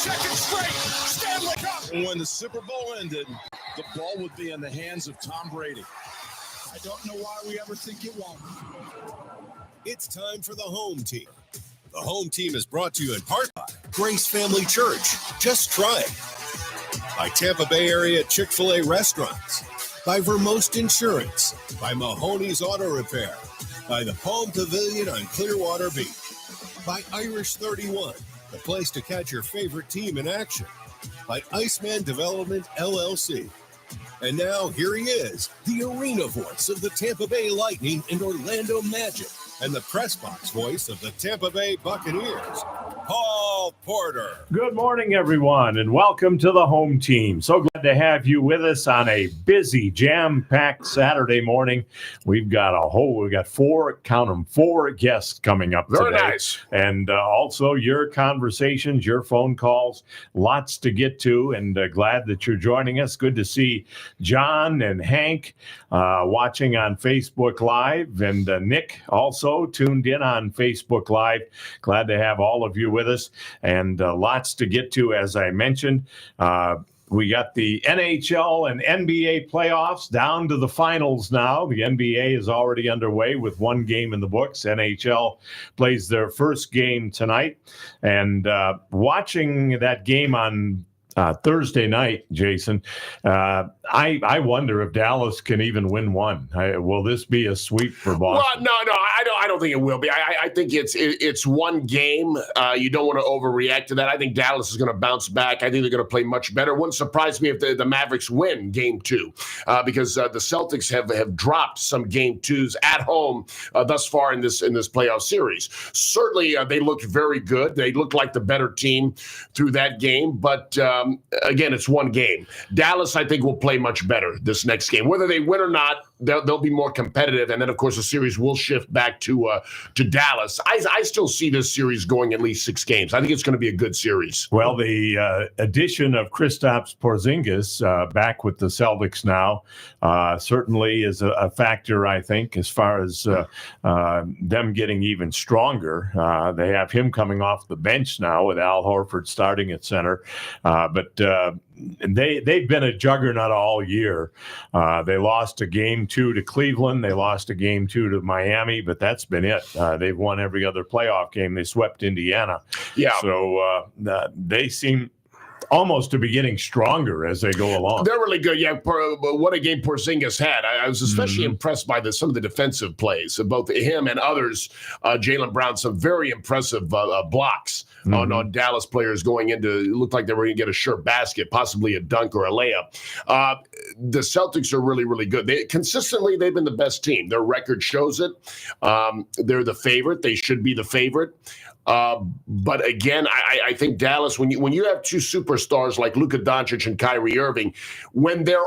second straight Stanley Cup. And when the Super Bowl ended, the ball would be in the hands of Tom Brady. I don't know why we ever think it won't. It's time for the home team. The home team is brought to you in part by Grace Family Church. Just try it. By Tampa Bay area Chick-fil-A restaurants. By Vermost Insurance. By Mahoney's Auto Repair. By the Palm Pavilion on Clearwater Beach. By Irish 31, the place to catch your favorite team in action. By Iceman Development, LLC. And now, here he is, the arena voice of the Tampa Bay Lightning and Orlando Magic, and the press box voice of the Tampa Bay Buccaneers, Paul Porter. Good morning, everyone, and welcome to the home team. So glad to have you with us on a busy, jam-packed Saturday morning. We've got four guests coming up today. Very nice. And also your conversations, your phone calls, lots to get to, and glad that you're joining us. Good to see John and Hank watching on Facebook Live, and Nick also tuned in on Facebook Live. Glad to have all of you with us, and lots to get to, as I mentioned. We got the NHL and NBA playoffs down to the finals now. The NBA is already underway with one game in the books. NHL plays their first game tonight. And watching that game on Thursday night, Jason, I wonder if Dallas can even win one. Will this be a sweep for Boston? Well, no, I don't think it will be. I think it's one game. You don't want to overreact to that. I think Dallas is going to bounce back. I think they're going to play much better. Wouldn't surprise me if the Mavericks win game two, because the Celtics have dropped some game twos at home thus far in this playoff series. Certainly, they looked very good. They looked like the better team through that game, but again, it's one game. Dallas, I think, will play much better this next game. Whether they win or not, they'll be more competitive, and then, of course, the series will shift back to Dallas. I still see this series going at least 6 games. I think it's going to be a good series. Well, the addition of Kristaps Porzingis back with the Celtics now certainly is a factor, I think, as far as them getting even stronger. They have him coming off the bench now with Al Horford starting at center, but they've been a juggernaut all year. They lost a game 2 to Cleveland. They lost a game 2 to Miami, but that's been it. They've won every other playoff game. They swept Indiana. Yeah. So they seem almost to be getting stronger as they go along. They're really good. Yeah, what a game Porzingis had. I was especially impressed by some of the defensive plays, both him and others. Jaylen Brown, some very impressive blocks on Dallas players going into. It looked like they were going to get a sure basket, possibly a dunk or a layup. The Celtics are really, really good. They've been the best team. Their record shows it. They're the favorite. They should be the favorite. But again, I think Dallas, when you have two superstars like Luka Doncic and Kyrie Irving, when they're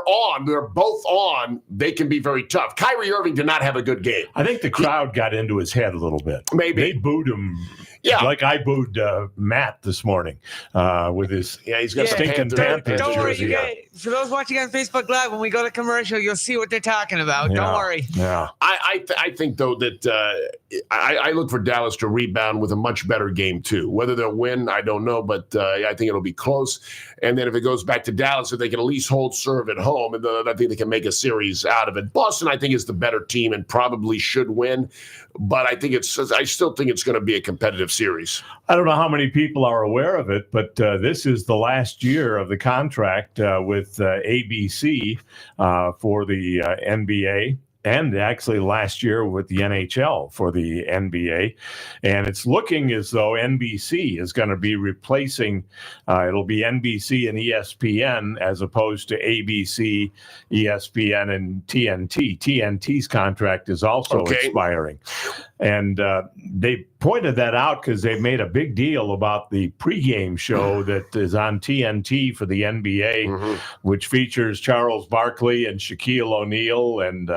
both on, they can be very tough. Kyrie Irving did not have a good game. I think the crowd got into his head a little bit. Maybe. They booed him. Yeah. Like I booed Matt this morning with his he's got stinking Panthers Don't worry, jersey. you guys, for those watching on Facebook Live, when we go to commercial, you'll see what they're talking about. Don't worry. Yeah. I think, though, that I look for Dallas to rebound with a much better game, too. Whether they'll win, I don't know, but I think it'll be close. And then if it goes back to Dallas, if they can at least hold serve at home, and I think they can make a series out of it. Boston, I think, is the better team and probably should win. But I still think it's going to be a competitive series. I don't know how many people are aware of it, but this is the last year of the contract with ABC for the NBA. And actually last year with the NHL for the NBA. And it's looking as though NBC is going to be replacing, it'll be NBC and ESPN as opposed to ABC, ESPN, and TNT. TNT's contract is also expiring. And they pointed that out because they've made a big deal about the pregame show that is on TNT for the NBA, which features Charles Barkley and Shaquille O'Neal and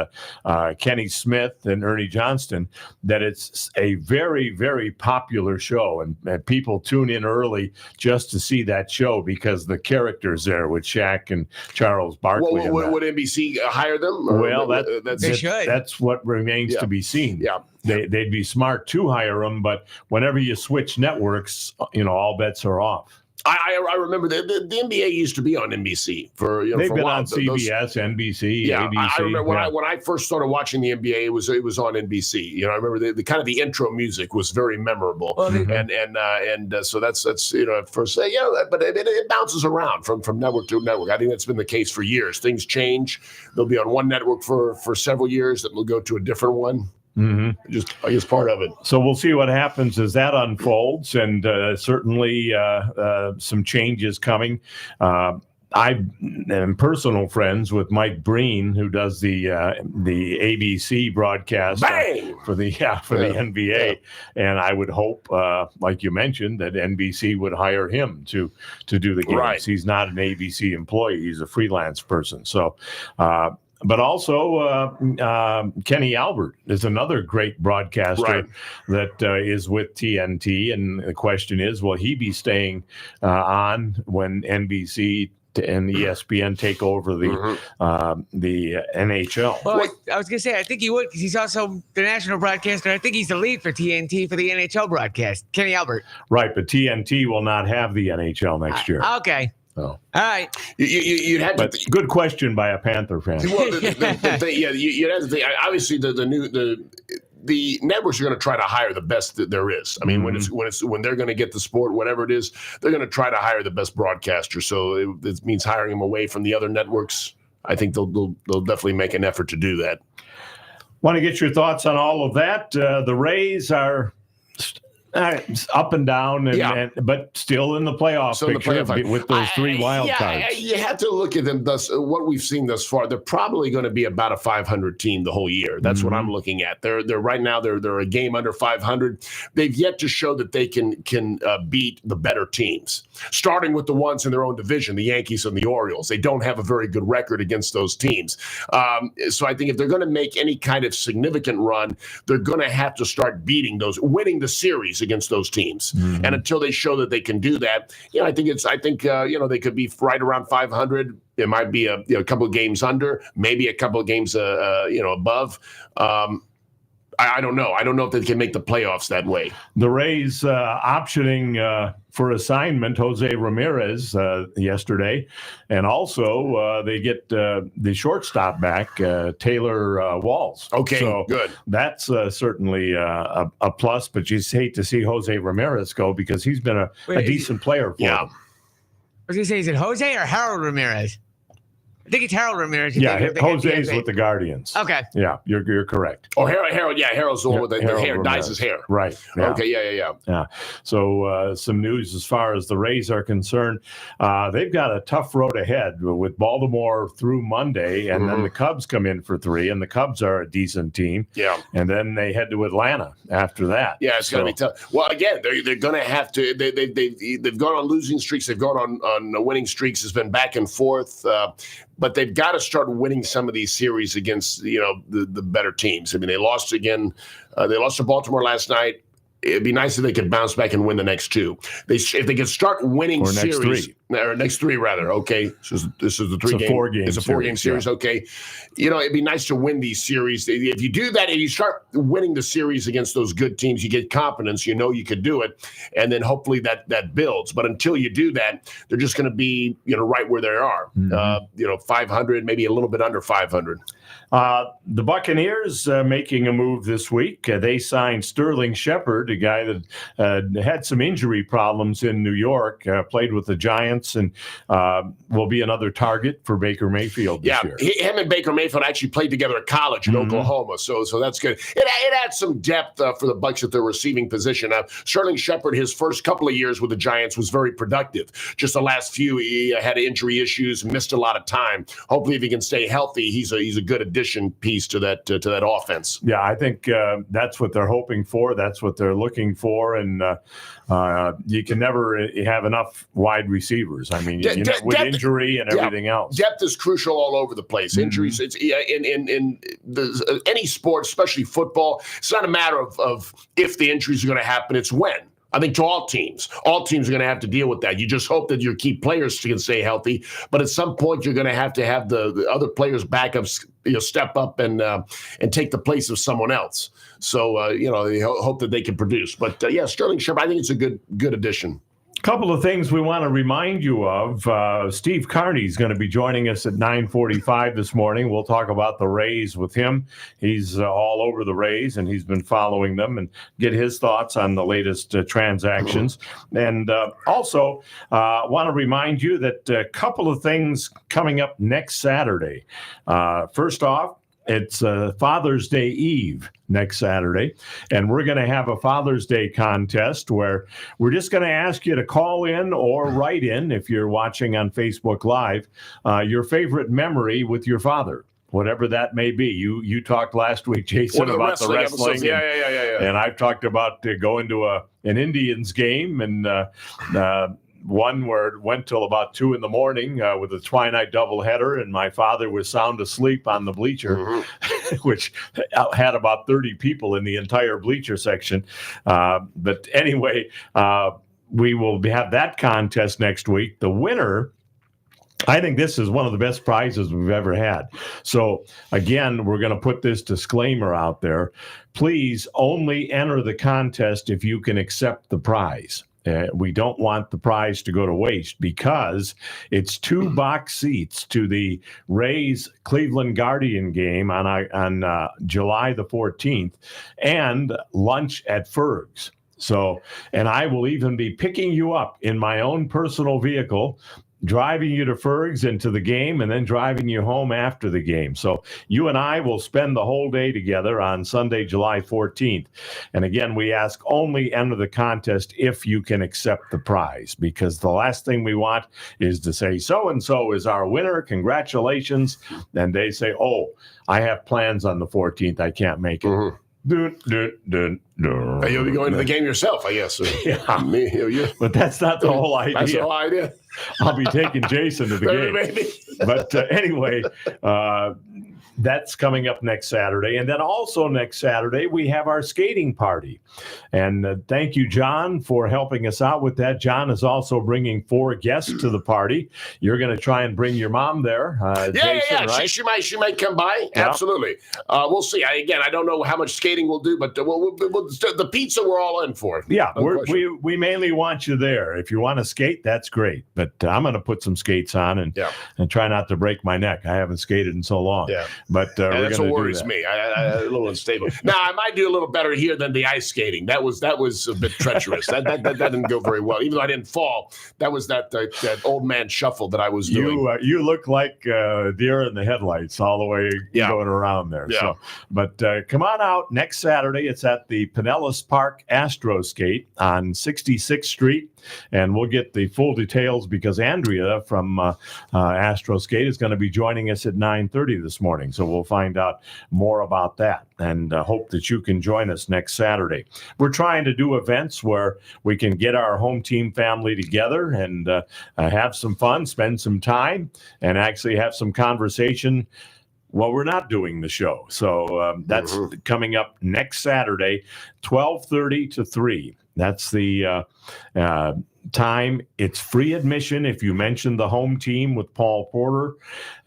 Kenny Smith and Ernie Johnston, that it's a very, very popular show. And people tune in early just to see that show because the characters there with Shaq and Charles Barkley. Well, would NBC hire them? Well, they should. That's what remains to be seen. Yeah. They'd be smart to hire them, but whenever you switch networks, all bets are off. I remember the NBA used to be on NBC for They've for a been while. on CBS, NBC, Yeah, ABC. I remember when I first started watching the NBA, it was on NBC. I remember the kind of the intro music was very memorable, and so that's at first but it bounces around from network to network. I think that's been the case for years. Things change; they'll be on one network for several years, then they'll go to a different one. Just I guess part of it. So we'll see what happens as that unfolds, and certainly some changes coming. I am personal friends with Mike Breen, who does the ABC broadcast for the NBA, and I would hope, like you mentioned, that NBC would hire him to do the games. Right. He's not an ABC employee; he's a freelance person. So. But also, Kenny Albert is another great broadcaster that is with TNT. And the question is, will he be staying on when NBC and ESPN take over the NHL? Well, I was going to say, I think he would, because he's also the national broadcaster. I think he's the lead for TNT for the NHL broadcast, Kenny Albert. Right, but TNT will not have the NHL next year. Okay. Oh. All right. You'd have but good question by a Panther fan. Well, you'd have to think. Obviously, the networks are going to try to hire the best that there is. I mean, when they're going to get the sport, whatever it is, they're going to try to hire the best broadcaster. So it means hiring them away from the other networks. I think they'll definitely make an effort to do that. Want to get your thoughts on all of that? The Rays are up and down, but still in the playoff picture with those three wild cards. You have to look at them. What we've seen thus far, they're probably going to be about a 500 team the whole year. That's what I'm looking at. They're right now. They're a game under 500. They've yet to show that they can beat the better teams. Starting with the ones in their own division, the Yankees and the Orioles. They don't have a very good record against those teams. So I think if they're going to make any kind of significant run, they're going to have to start winning the series against those teams. And until they show that they can do that, I think they could be right around 500. It might be a couple of games under, maybe a couple of games above. I don't know. I don't know if they can make the playoffs that way. The Rays optioning for assignment Jose Ramirez yesterday, and also they get the shortstop back, Taylor Walls. Okay, so good. That's certainly a plus, but you just hate to see Jose Ramirez go because he's been a decent player for them. I was going to say, is it Jose or Harold Ramirez? I think it's Harold Ramirez. Yeah, Jose's with the Guardians. Okay. Yeah, you're correct. Oh, Harold. Yeah, Harold's the one with the hair, Ramirez. dyes his hair. Right. Yeah. Okay, yeah. So some news as far as the Rays are concerned. They've got a tough road ahead with Baltimore through Monday, and then the Cubs come in for 3, and the Cubs are a decent team. Yeah. And then they head to Atlanta after that. Yeah, it's going to be tough. Well, again, they're going to have to. They've gone on losing streaks. They've gone on winning streaks. It's been back and forth. But they've got to start winning some of these series against the better teams. I mean, they lost again. They lost to Baltimore last night. It'd be nice if they could bounce back and win the next 2. If they could start winning series, or next 3 rather. Okay, so this is the 3-game. It's a 4-game series. Yeah. Okay, it'd be nice to win these series. If you do that, if you start winning the series against those good teams, you get confidence. You could do it, and then hopefully that builds. But until you do that, they're just going to be right where they are. 500, maybe a little bit under 500. The Buccaneers making a move this week. They signed Sterling Shepard, a guy that had some injury problems in New York, played with the Giants, and will be another target for Baker Mayfield this year. Him and Baker Mayfield actually played together at college in Oklahoma, so that's good. It adds some depth for the Bucs at their receiving position. Now, Sterling Shepard, his first couple of years with the Giants was very productive. Just the last few, he had injury issues, missed a lot of time. Hopefully, if he can stay healthy, he's a good addition piece to that offense. Yeah, I think that's what they're hoping for. That's what they're looking for, and you can never have enough wide receivers. I mean, with injury and everything else, depth is crucial all over the place. Injuries, it's in any sport, especially football. It's not a matter of if the injuries are going to happen; it's when. I think to all teams are going to have to deal with that. You just hope that your key players can stay healthy, but at some point you're going to have the other players backups step up and take the place of someone else. So you hope that they can produce. But Sterling Shepard, I think it's a good addition. Couple of things we want to remind you of. Steve Carney is going to be joining us at 9:45 this morning. We'll talk about the Rays with him. He's all over the Rays, and he's been following them and get his thoughts on the latest transactions. And also want to remind you that a couple of things coming up next Saturday. First off, it's Father's Day Eve next Saturday, and we're going to have a Father's Day contest where we're just going to ask you to call in or write in, if you're watching on Facebook Live, your favorite memory with your father, whatever that may be. You talked last week, Jason, about the wrestling. Yeah. And I've talked about going to an Indians game, and one where it went till about 2 a.m. With a twilight doubleheader, and my father was sound asleep on the bleacher, which had about 30 people in the entire bleacher section. But anyway, we will have that contest next week. The winner, I think this is one of the best prizes we've ever had. So, again, we're going to put this disclaimer out there. Please only enter the contest if you can accept the prize. We don't want the prize to go to waste, because it's 2 box seats to the Rays Cleveland Guardian game on July the 14th, and lunch at Ferg's. So, and I will even be picking you up in my own personal vehicle, driving you to Ferg's and to the game, and then driving you home after the game. So you and I will spend the whole day together on Sunday, July 14th. And again, we ask only enter the contest if you can accept the prize, because the last thing we want is to say, so-and-so is our winner, congratulations. And they say, oh, I have plans on the 14th, I can't make it. You'll be going to the game yourself, I guess. Yeah. But that's not the whole idea. That's the whole idea. I'll be taking Jason to the game. Maybe. But anyway, that's coming up next Saturday. And then also next Saturday, we have our skating party. And thank you, John, for helping us out with that. John is also bringing 4 guests to the party. You're going to try and bring your mom there. Jason, right? She might come by. Yeah. Absolutely. We'll see. I don't know how much skating we'll do, but the pizza we're all in for. Yeah, we mainly want you there. If you want to skate, that's great. But I'm going to put some skates on and try not to break my neck. I haven't skated in so long. Yeah. But that's what worries me. I a little unstable. Now, I might do a little better here than the ice skating. That was a bit treacherous. that didn't go very well. Even though I didn't fall, that was that old man shuffle that I was doing. You look like deer in the headlights all the way going around there. Yeah. So, but come on out next Saturday. It's at the Pinellas Park Astro Skate on 66th Street. And we'll get the full details, because Andrea from Astro Skate is going to be joining us at 9:30 this morning. So we'll find out more about that, and hope that you can join us next Saturday. We're trying to do events where we can get our home team family together and have some fun, spend some time, and actually have some conversation while we're not doing the show. So that's coming up next Saturday, 12:30 to 3. That's the time. It's free admission if you mention the home team with Paul Porter.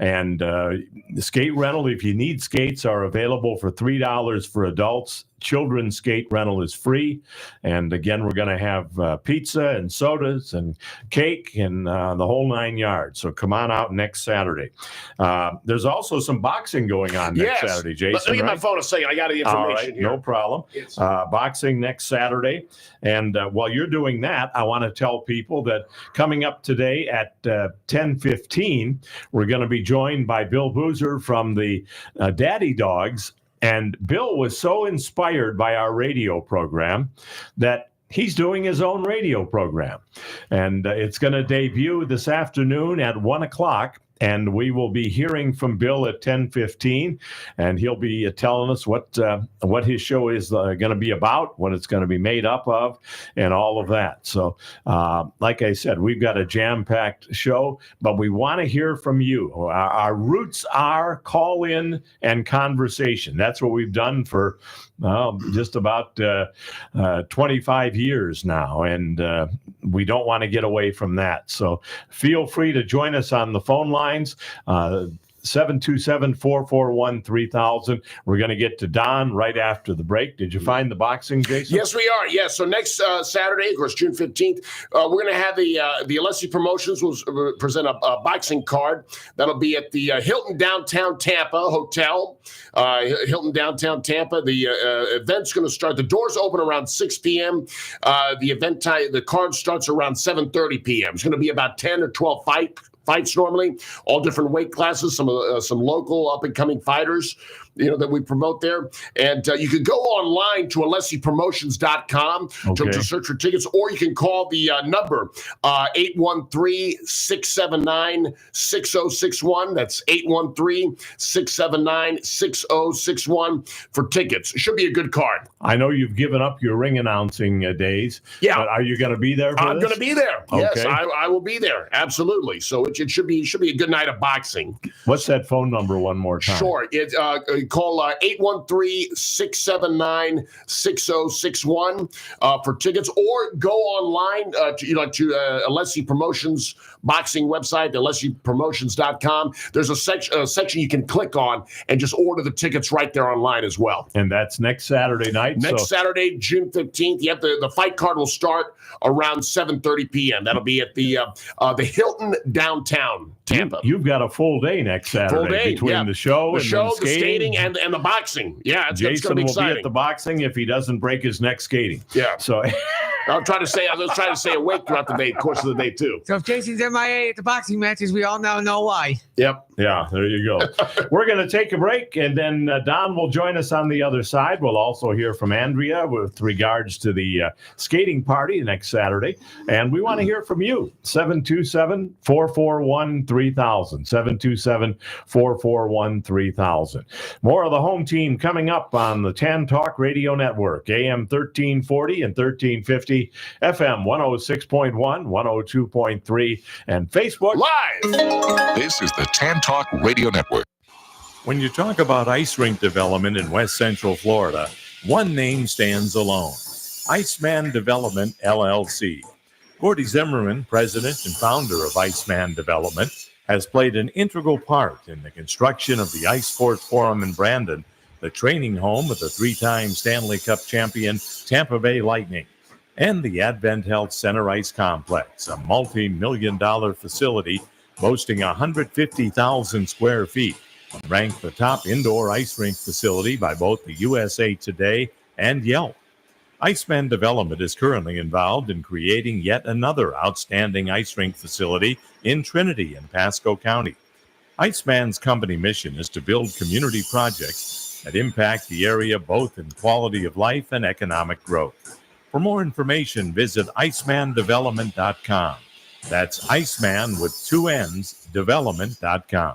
And the skate rental, if you need skates, are available for $3 for adults. Children's skate rental is free. And again, we're going to have pizza and sodas and cake and the whole 9 yards. So come on out next Saturday. There's also some boxing going on next Saturday, Jason. Let me get my phone a second. I got the information here. No problem. Boxing next Saturday. And while you're doing that, I want to tell people that coming up today at 10:15, we're going to be joined by Bill Boozer from the Dade Dogs. And Bill was so inspired by our radio program that he's doing his own radio program. And it's going to debut this afternoon at 1 o'clock. And we will be hearing from Bill at 10:15, and he'll be telling us what his show is going to be about, what it's going to be made up of, and all of that. So, like I said, we've got a jam-packed show, but we want to hear from you. Our roots are call-in and conversation. That's what we've done for just about 25 years now, and we don't want to get away from that. So feel free to join us on the phone lines. 727-441-3000. We're going to get to Don right after the break. Did you find the boxing, Jason? Yes, we are. Yes. So next Saturday, of course, June 15th, we're going to have the Alessi Promotions will present a boxing card. That'll be at the Hilton Downtown Tampa Hotel. Hilton Downtown Tampa. The event's going to start. The doors open around 6 p.m. The card starts around 7:30 p.m. It's going to be about 10 or 12 fights normally, all different weight classes, some local up-and-coming fighters, that we promote there. And you can go online to AlessiPromotions.com to search for tickets, or you can call the number 813-679-6061. That's 813-679-6061 for tickets. It should be a good card. I know you've given up your ring announcing days. Yeah. But are you going to be there for I'm going to be there. Okay. Yes, I will be there. Absolutely. So it should be a good night of boxing. What's that phone number one more time? Sure. Call 813-679-6061 for tickets, or go online to Alessi Promotions boxing website, AlessiPromotions.com. There's a section you can click on and just order the tickets right there online as well. And that's next Saturday night? Saturday, June 15th. Yep, the fight card will start around 7:30 p.m. That'll be at the Hilton Downtown Tampa. You've got a full day next Saturday between the show, the skating, and the boxing. Yeah, it's going to be exciting. Will be at the boxing if he doesn't break his neck skating. Yeah. So I was trying to stay awake throughout the course of the day too. So if Jason's MIA at the boxing matches, we all now know why. Yep. Yeah, there you go. We're going to take a break, and then Don will join us on the other side. We'll also hear from Andrea with regards to the skating party next Saturday. And we want to hear from you. 727-441-3000. 727-441-3000. More of the home team coming up on the TAN Talk Radio Network, AM 1340 and 1350, FM 106.1, 102.3, and Facebook Live. This is the TAN Talk Radio Network. When you talk about ice rink development in West Central Florida, one name stands alone: Iceman Development, LLC. Gordy Zimmerman, president and founder of Iceman Development, has played an integral part in the construction of the Ice Sports Forum in Brandon, the training home of the three-time Stanley Cup champion Tampa Bay Lightning, and the Advent Health Center Ice Complex, a multi-million-dollar facility boasting 150,000 square feet, ranked the top indoor ice rink facility by both the USA Today and Yelp. Iceman Development is currently involved in creating yet another outstanding ice rink facility in Trinity and Pasco County. Iceman's company mission is to build community projects that impact the area both in quality of life and economic growth. For more information, visit icemandevelopment.com. That's Iceman with 2 N's, development.com.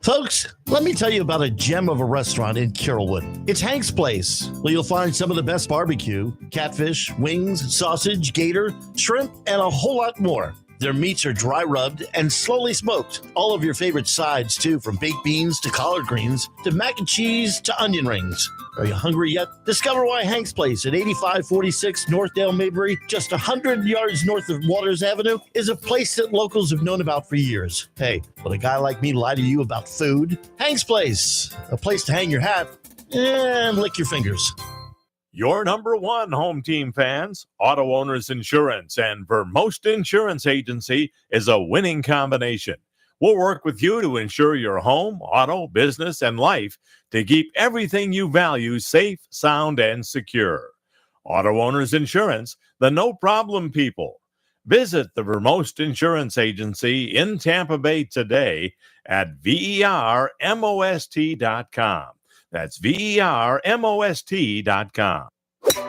Folks, let me tell you about a gem of a restaurant in Carrollwood. It's Hank's Place, where you'll find some of the best barbecue, catfish, wings, sausage, gator, shrimp, and a whole lot more. Their meats are dry rubbed and slowly smoked. All of your favorite sides, too, from baked beans to collard greens to mac and cheese to onion rings. Are you hungry yet? Discover why Hank's Place at 8546 North Dale Maybury, just 100 yards north of Waters Avenue, is a place that locals have known about for years. Hey, would a guy like me lie to you about food? Hank's Place, a place to hang your hat and lick your fingers. Your number one home team fans, Auto Owners Insurance and Vermost Insurance Agency is a winning combination. We'll work with you to ensure your home, auto, business, and life to keep everything you value safe, sound, and secure. Auto Owners Insurance, the no-problem people. Visit the Vermost Insurance Agency in Tampa Bay today at vermost.com. That's vermost.com.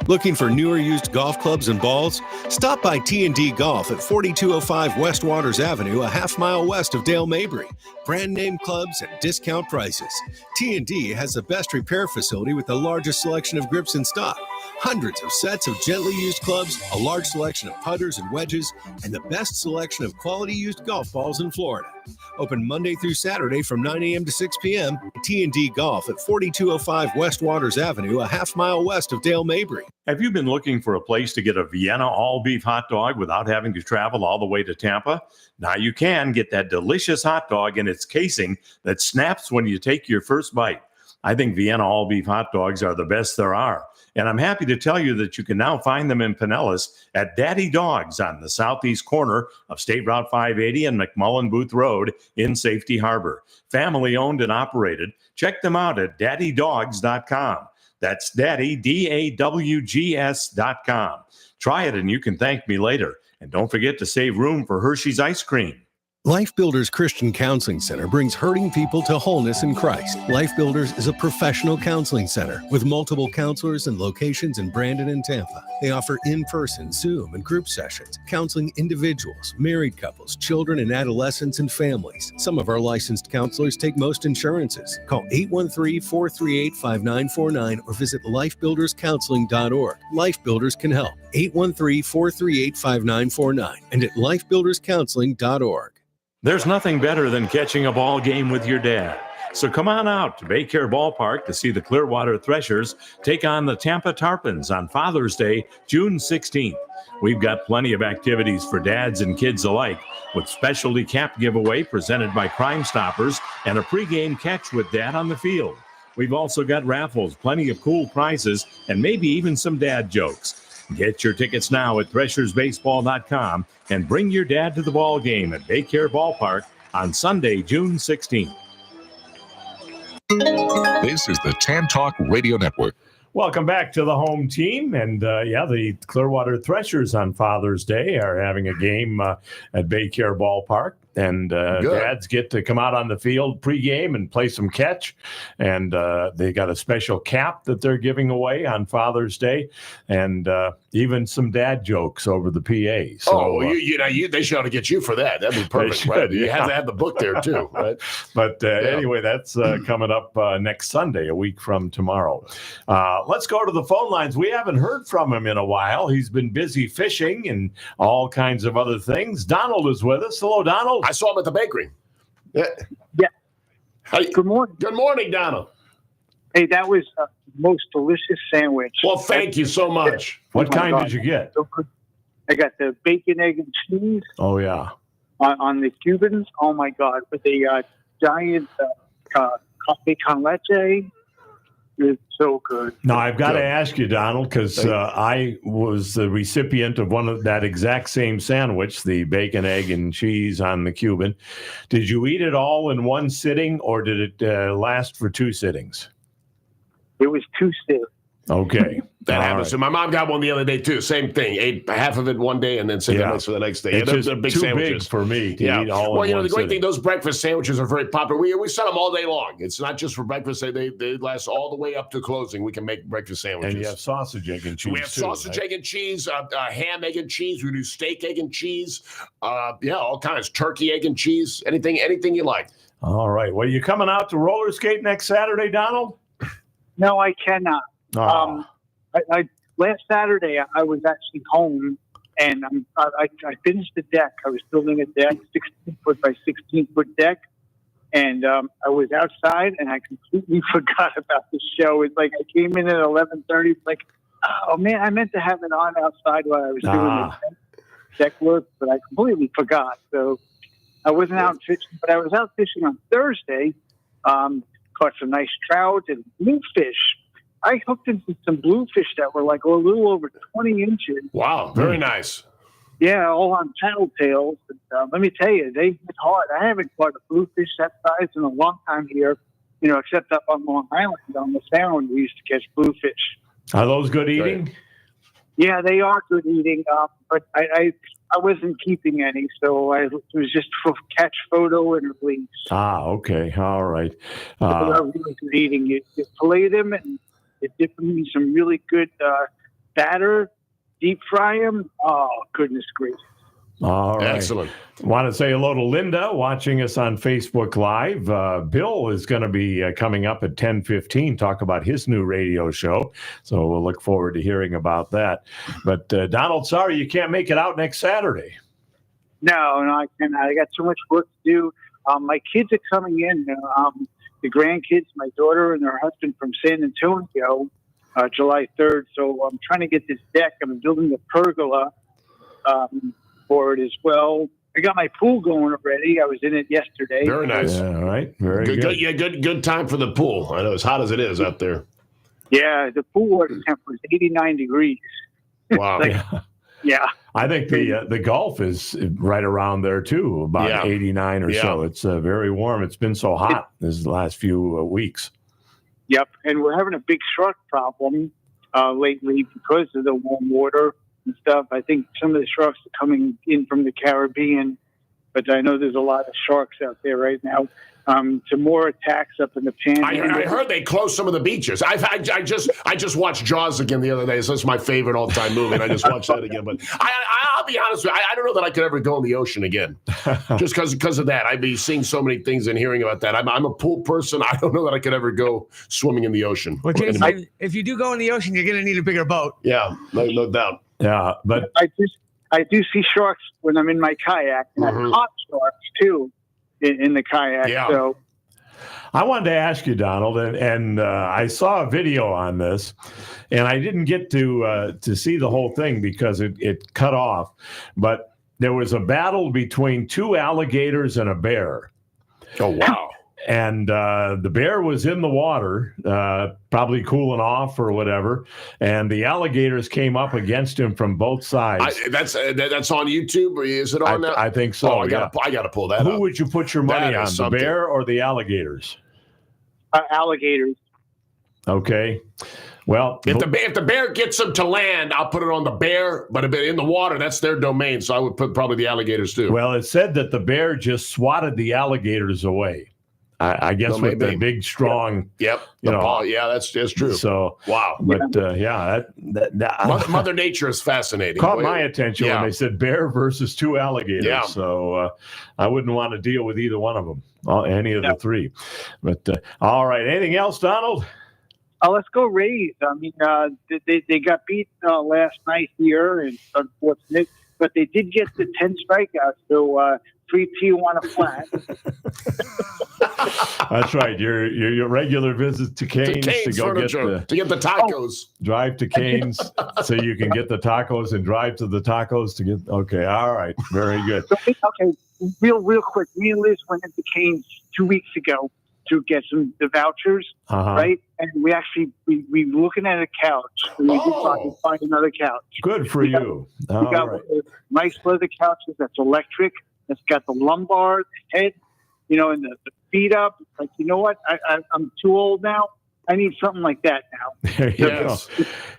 Looking for newer used golf clubs and balls? Stop by T&D Golf at 4205 West Waters Avenue, a half-mile west of Dale Mabry. Brand name clubs at discount prices. T&D has the best repair facility with the largest selection of grips in stock. hundreds of sets of gently used clubs, a large selection of putters and wedges, and the best selection of quality used golf balls in Florida. Open Monday through Saturday from 9 a.m. to 6 p.m. T&D Golf at 4205 West Waters Avenue, a half-mile west of Dale Mabry. Have you been looking for a place to get a Vienna all-beef hot dog without having to travel all the way to Tampa? Now you can get that delicious hot dog in its casing that snaps when you take your first bite. I think Vienna all-beef hot dogs are the best there are. And I'm happy to tell you that you can now find them in Pinellas at Daddy Dogs on the southeast corner of State Route 580 and McMullen Booth Road in Safety Harbor. Family owned and operated. Check them out at daddydogs.com. That's daddy, DAWGS.com. Try it and you can thank me later. And don't forget to save room for Hershey's ice cream. Life Builders Christian Counseling Center brings hurting people to wholeness in Christ. Life Builders is a professional counseling center with multiple counselors and locations in Brandon and Tampa. They offer in-person, Zoom, and group sessions, counseling individuals, married couples, children and adolescents, and families. Some of our licensed counselors take most insurances. Call 813-438-5949 or visit lifebuilderscounseling.org. Life Builders can help. 813-438-5949 and at lifebuilderscounseling.org. There's nothing better than catching a ball game with your dad. So come on out to Baycare Ballpark to see the Clearwater Threshers take on the Tampa Tarpons on Father's Day, June 16th. We've got plenty of activities for dads and kids alike, with specialty cap giveaway presented by Crime Stoppers and a pregame catch with Dad on the field. We've also got raffles, plenty of cool prizes, and maybe even some dad jokes. Get your tickets now at threshersbaseball.com and bring your dad to the ball game at Baycare Ballpark on Sunday, June 16th. This is the Tan Talk Radio Network. Welcome back to the home team. And the Clearwater Threshers on Father's Day are having a game at Baycare Ballpark. And dads get to come out on the field pregame and play some catch. And they got a special cap that they're giving away on Father's Day, and even some dad jokes over the PA. So, they should ought to get you for that. That'd be perfect. Right? You have to have the book there too, right? But anyway, that's coming up next Sunday, a week from tomorrow. Let's go to the phone lines. We haven't heard from him in a while. He's been busy fishing and all kinds of other things. Donald is with us. Hello, Donald. I saw him at the bakery. Yeah. Hey, good morning. Good morning, Donald. Hey, that was the most delicious sandwich. Well, thank you so much. What kind did you get? So good. I got the bacon, egg, and cheese. Oh, yeah. On the Cubans. Oh, my God. With the giant bacon leche. It's so good. Now, I've got to ask you, Donald, because I was the recipient of one of that exact same sandwich, the bacon, egg, and cheese on the Cuban. Did you eat it all in one sitting, or did it last for two sittings? It was 2 sittings. Okay. That happens. So my mom got one the other day too. Same thing. Ate half of it one day and then saved the rest for the next day. It's just they're big too sandwiches big for me to eat all well, in the one great sitting. thing, those breakfast sandwiches are very popular. We sell them all day long. It's not just for breakfast. They last all the way up to closing. We can make breakfast sandwiches. And you have sausage, egg, and cheese. We have sausage, egg, and cheese, ham, egg, and cheese. We do steak, egg, and cheese. All kinds. Turkey, egg, and cheese. Anything you like. All right. Well, you coming out to roller skate next Saturday, Donald? No, I cannot. Oh. I last Saturday I was actually home, and I finished the deck. I was building a deck, 16-foot by 16-foot deck, and I was outside, and I completely forgot about the show. It's like I came in at 11:30. It's like, oh man, I meant to have it on outside while I was doing the deck work, but I completely forgot. So I wasn't out fishing, but I was out fishing on Thursday. Caught some nice trout and bluefish. I hooked into some bluefish that were like a little over 20 inches. Wow, very nice. Yeah, all on paddle tails. And, let me tell you, they hit hard. I haven't caught a bluefish that size in a long time here, except up on Long Island on the Sound. We used to catch bluefish. Are those good eating? Yeah, they are good eating. But I wasn't keeping any, so it was just for catch photo and release. Okay. All right. They are really good eating. You fillet them and you dip them in some really good batter, deep fry them. Oh, goodness gracious. All right. Excellent. Want to say hello to Linda watching us on Facebook Live. Bill is going to be coming up at 10:15, talk about his new radio show. So we'll look forward to hearing about that. But Donald, sorry you can't make it out next Saturday. No, I cannot. I got so much work to do. My kids are coming in. The grandkids, my daughter and her husband from San Antonio, July 3rd. So I'm trying to get this deck. I'm building the pergola for it as well. I got my pool going already. I was in it yesterday. Very nice. Yeah, all right. Very good. Yeah, good time for the pool. I know as hot as it is out there. Yeah, the pool water temperature is 89 degrees. Wow. Yeah. I think the Gulf is right around there too, about 89 or so. It's very warm. It's been so hot this last few weeks. Yep, and we're having a big shark problem lately because of the warm water and stuff. I think some of the sharks are coming in from the Caribbean, but I know there's a lot of sharks out there right now. Some more attacks up in the Panhandle. I heard they closed some of the beaches. I just watched Jaws again the other day. So it's my favorite all-time movie, and I just watched that again. But I'll be honest with you, I don't know that I could ever go in the ocean again, just because of that. I'd be seeing so many things and hearing about that. I'm a pool person. I don't know that I could ever go swimming in the ocean. Well, Jason, if you do go in the ocean, you're going to need a bigger boat. Yeah, no doubt. Yeah, but I do see sharks when I'm in my kayak, and I caught sharks too in the kayak. Yeah. So I wanted to ask you, Donald, and I saw a video on this, and I didn't get to see the whole thing because it cut off. But there was a battle between two alligators and a bear. Oh, wow. And the bear was in the water, probably cooling off or whatever. And the alligators came up against him from both sides. That's on YouTube, or is it on now? I think so. Oh, I gotta pull that up. Who would you put your money on, the bear or the alligators? Alligators. Okay. Well, if the bear gets them to land, I'll put it on the bear. But in the water, that's their domain. So I would put probably the alligators too. Well, it said that the bear just swatted the alligators away. I guess with the big, strong. Yep. That's true. So wow. But Mother Nature is fascinating. Caught my attention when they said bear versus two alligators. Yeah. So I wouldn't want to deal with either one of them, any of the three. But all right. Anything else, Donald? Let's go Rays. I mean, they got beat last night here, and unfortunate, but they did get the 10 strikeouts. So 3 Tijuana flat. That's right. Your regular visit to Cane's to go get the tacos. Drive to Cane's so you can get the tacos and drive to the tacos to get. Okay, all right, very good. Okay, real quick. Me and Liz went into Cane's 2 weeks ago to get the vouchers, right? And we looking at a couch. And we just find another couch. Good for you. We got nice leather couches that's electric. It's got the lumbar, the head, and the feet up. It's like, you know what? I'm too old now. I need something like that now. There you go.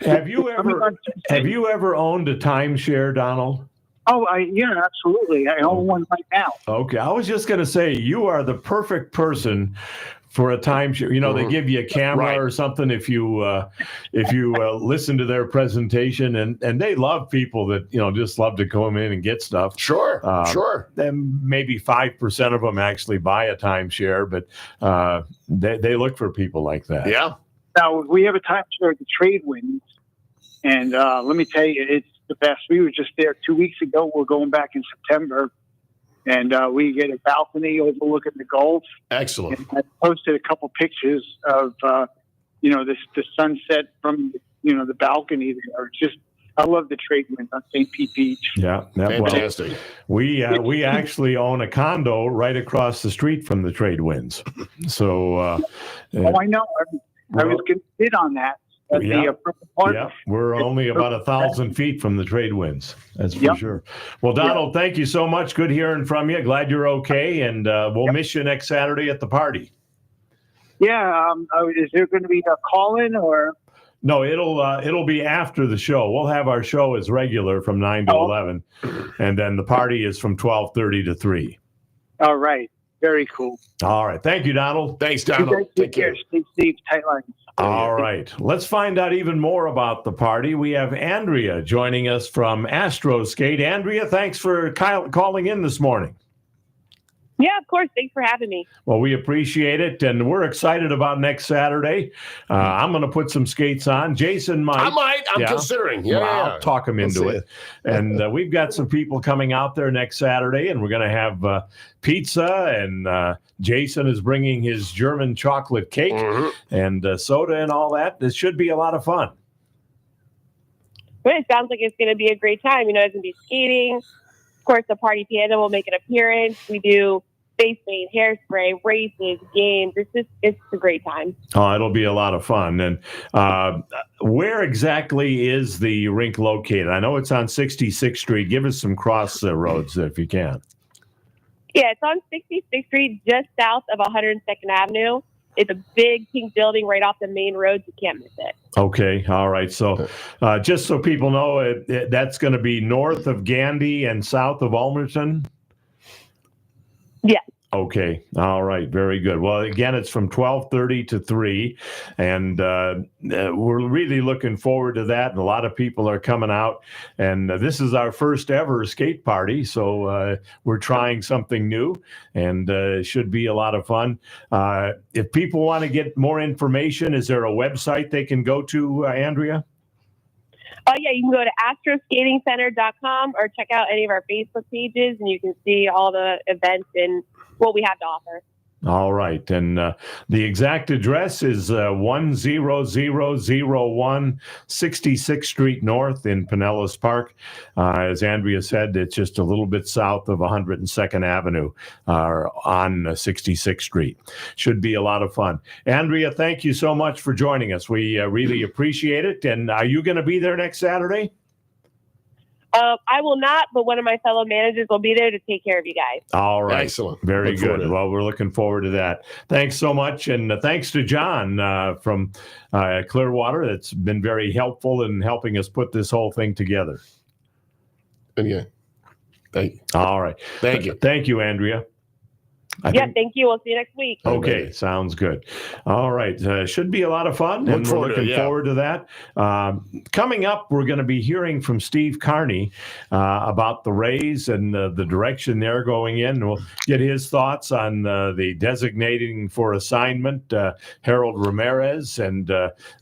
Have you ever owned a timeshare, Donald? Oh, yeah, absolutely. I own one right now. Okay, I was just going to say you are the perfect person for a timeshare. They give you a camera or something if you listen to their presentation, and they love people that just love to come in and get stuff. Sure. Then maybe 5% of them actually buy a timeshare, but they look for people like that. Yeah. Now we have a timeshare at the Trade Winds, and let me tell you, it's the best. We were just there 2 weeks ago. We're going back in September. And we get a balcony overlooking the Gulf. Excellent. And I posted a couple pictures of, the sunset from, the balcony there. It's just, I love the Trade Wind on St. Pete Beach. Yeah, fantastic. Well, we actually own a condo right across the street from the Trade Winds. So, I know. I was going to sit on that. We're only about 1,000 feet from the Trade Winds. That's for sure. Well, Donald, thank you so much. Good hearing from you. Glad you're okay, and we'll miss you next Saturday at the party. Yeah. Is there going to be a call-in or? No, it'll be after the show. We'll have our show as regular from 9 to 11, and then the party is from 12:30 to 3. All right. Very cool. All right. Thank you, Donald. Thanks, Donald. Take care. Stay safe. Tight lines. All right. Let's find out even more about the party. We have Andrea joining us from Astro Skate. Andrea, thanks for calling in this morning. Yeah, of course. Thanks for having me. Well, we appreciate it, and we're excited about next Saturday. I'm going to put some skates on. Jason might. I'm considering. Well, I'll talk him into it. And we've got some people coming out there next Saturday, and we're going to have pizza, and Jason is bringing his German chocolate cake and soda and all that. This should be a lot of fun. But it sounds like it's going to be a great time. It's going to be skating. Of course, the party piano will make an appearance. We do face paint, hairspray, races, games. It's a great time. Oh, it'll be a lot of fun. And where exactly is the rink located? I know it's on 66th Street. Give us some crossroads if you can. Yeah, it's on 66th Street, just south of 102nd Avenue. It's a big pink building right off the main road. You can't miss it. Okay. All right. So just so people know, that's going to be north of Gandy and south of Ulmerton? Yeah. Okay. All right. Very good. Well, again, it's from 12:30 to 3, and we're really looking forward to that. And a lot of people are coming out, and this is our first ever skate party, so we're trying something new, and it should be a lot of fun. If people want to get more information, is there a website they can go to, Andrea? Yeah, you can go to astroskatingcenter.com or check out any of our Facebook pages, and you can see all the events and what we have to offer. All right. And the exact address is 10001 66th Street North in Pinellas Park. As Andrea said, it's just a little bit south of 102nd Avenue on 66th Street. Should be a lot of fun. Andrea, thank you so much for joining us. We really appreciate it. And are you going to be there next Saturday? I will not, but one of my fellow managers will be there to take care of you guys. All right. Excellent. Very good. Well, we're looking forward to that. Thanks so much. And thanks to John from Clearwater. That's been very helpful in helping us put this whole thing together. Yeah. Thank you. All right. Thank you. Thank you, Andrea. Thank you. We'll see you next week. Okay, sounds good. All right, should be a lot of fun, and we're looking forward to that. Coming up, we're going to be hearing from Steve Carney about the Rays and the direction they're going in. We'll get his thoughts on the designating for assignment, Harold Ramirez, and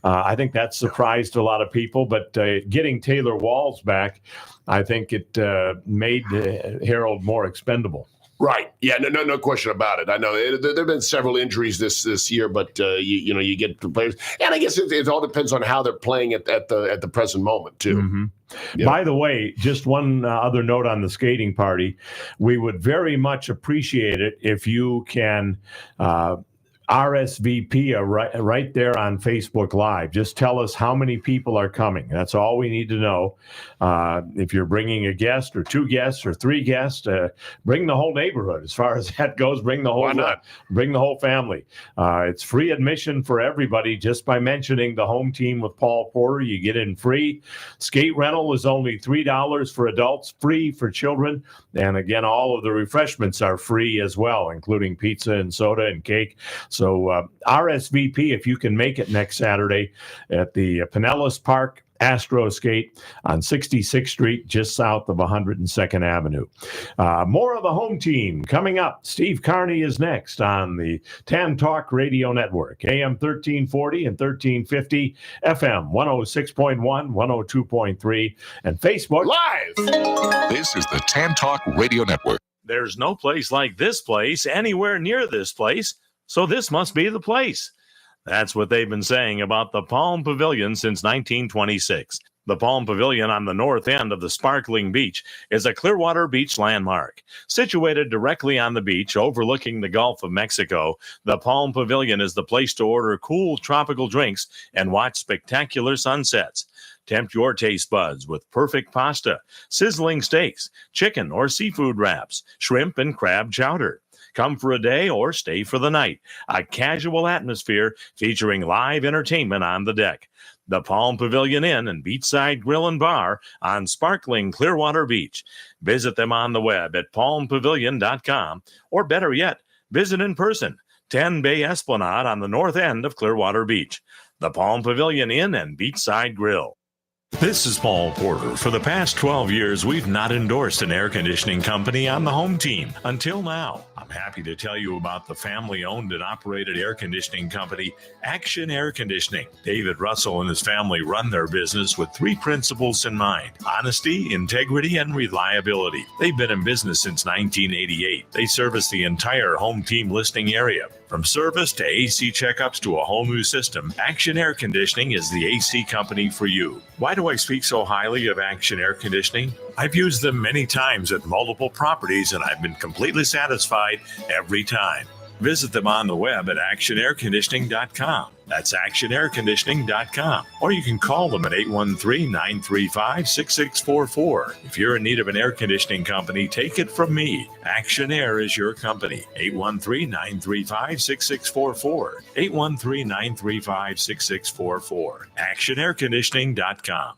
I think that surprised a lot of people, but getting Taylor Walls back, I think it made Harold more expendable. Right. Yeah. No question about it. I know there have been several injuries this year, but you get the players, and I guess it all depends on how they're playing at the present moment too. Mm-hmm. Yep. By the way, just one other note on the skating party: we would very much appreciate it if you can RSVP right there on Facebook Live. Just tell us how many people are coming. That's all we need to know. If you're bringing a guest or two guests or three guests, bring the whole neighborhood. As far as that goes, bring the whole family. It's free admission for everybody. Just by mentioning the home team with Paul Porter, you get in free. Skate rental is only $3 for adults, free for children. And again, all of the refreshments are free as well, including pizza and soda and cake. So RSVP if you can make it next Saturday at the Pinellas Park Astro Skate on 66th Street, just south of 102nd Avenue. More of the home team coming up. Steve Carney is next on the Tan Talk Radio Network, AM 1340 and 1350, FM 106.1, 102.3, and Facebook Live. This is the Tan Talk Radio Network. There's no place like this place anywhere near this place, so this must be the place. That's what they've been saying about the Palm Pavilion since 1926. The Palm Pavilion on the north end of the sparkling beach is a Clearwater beach landmark. Situated directly on the beach overlooking the Gulf of Mexico, the Palm Pavilion is the place to order cool tropical drinks and watch spectacular sunsets. Tempt your taste buds with perfect pasta, sizzling steaks, chicken or seafood wraps, shrimp and crab chowder. Come for a day or stay for the night. A casual atmosphere featuring live entertainment on the deck. The Palm Pavilion Inn and Beachside Grill and Bar on sparkling Clearwater Beach. Visit them on the web at palmpavilion.com, or better yet, visit in person, 10 Bay Esplanade on the north end of Clearwater Beach. The Palm Pavilion Inn and Beachside Grill. This is Paul Porter. For the past 12 years, we've not endorsed an air conditioning company on the home team. Until now, I'm happy to tell you about the family-owned and operated air conditioning company, Action Air Conditioning. David Russell and his family run their business with 3 principles in mind: honesty, integrity, and reliability. They've been in business since 1988. They service the entire home team listing area. From service to AC checkups to a whole new system, Action Air Conditioning is the AC company for you. Why do I speak so highly of Action Air Conditioning? I've used them many times at multiple properties, and I've been completely satisfied every time. Visit them on the web at actionairconditioning.com. That's actionairconditioning.com. Or you can call them at 813-935-6644. If you're in need of an air conditioning company, take it from me. Action Air is your company. 813-935-6644. 813-935-6644. actionairconditioning.com.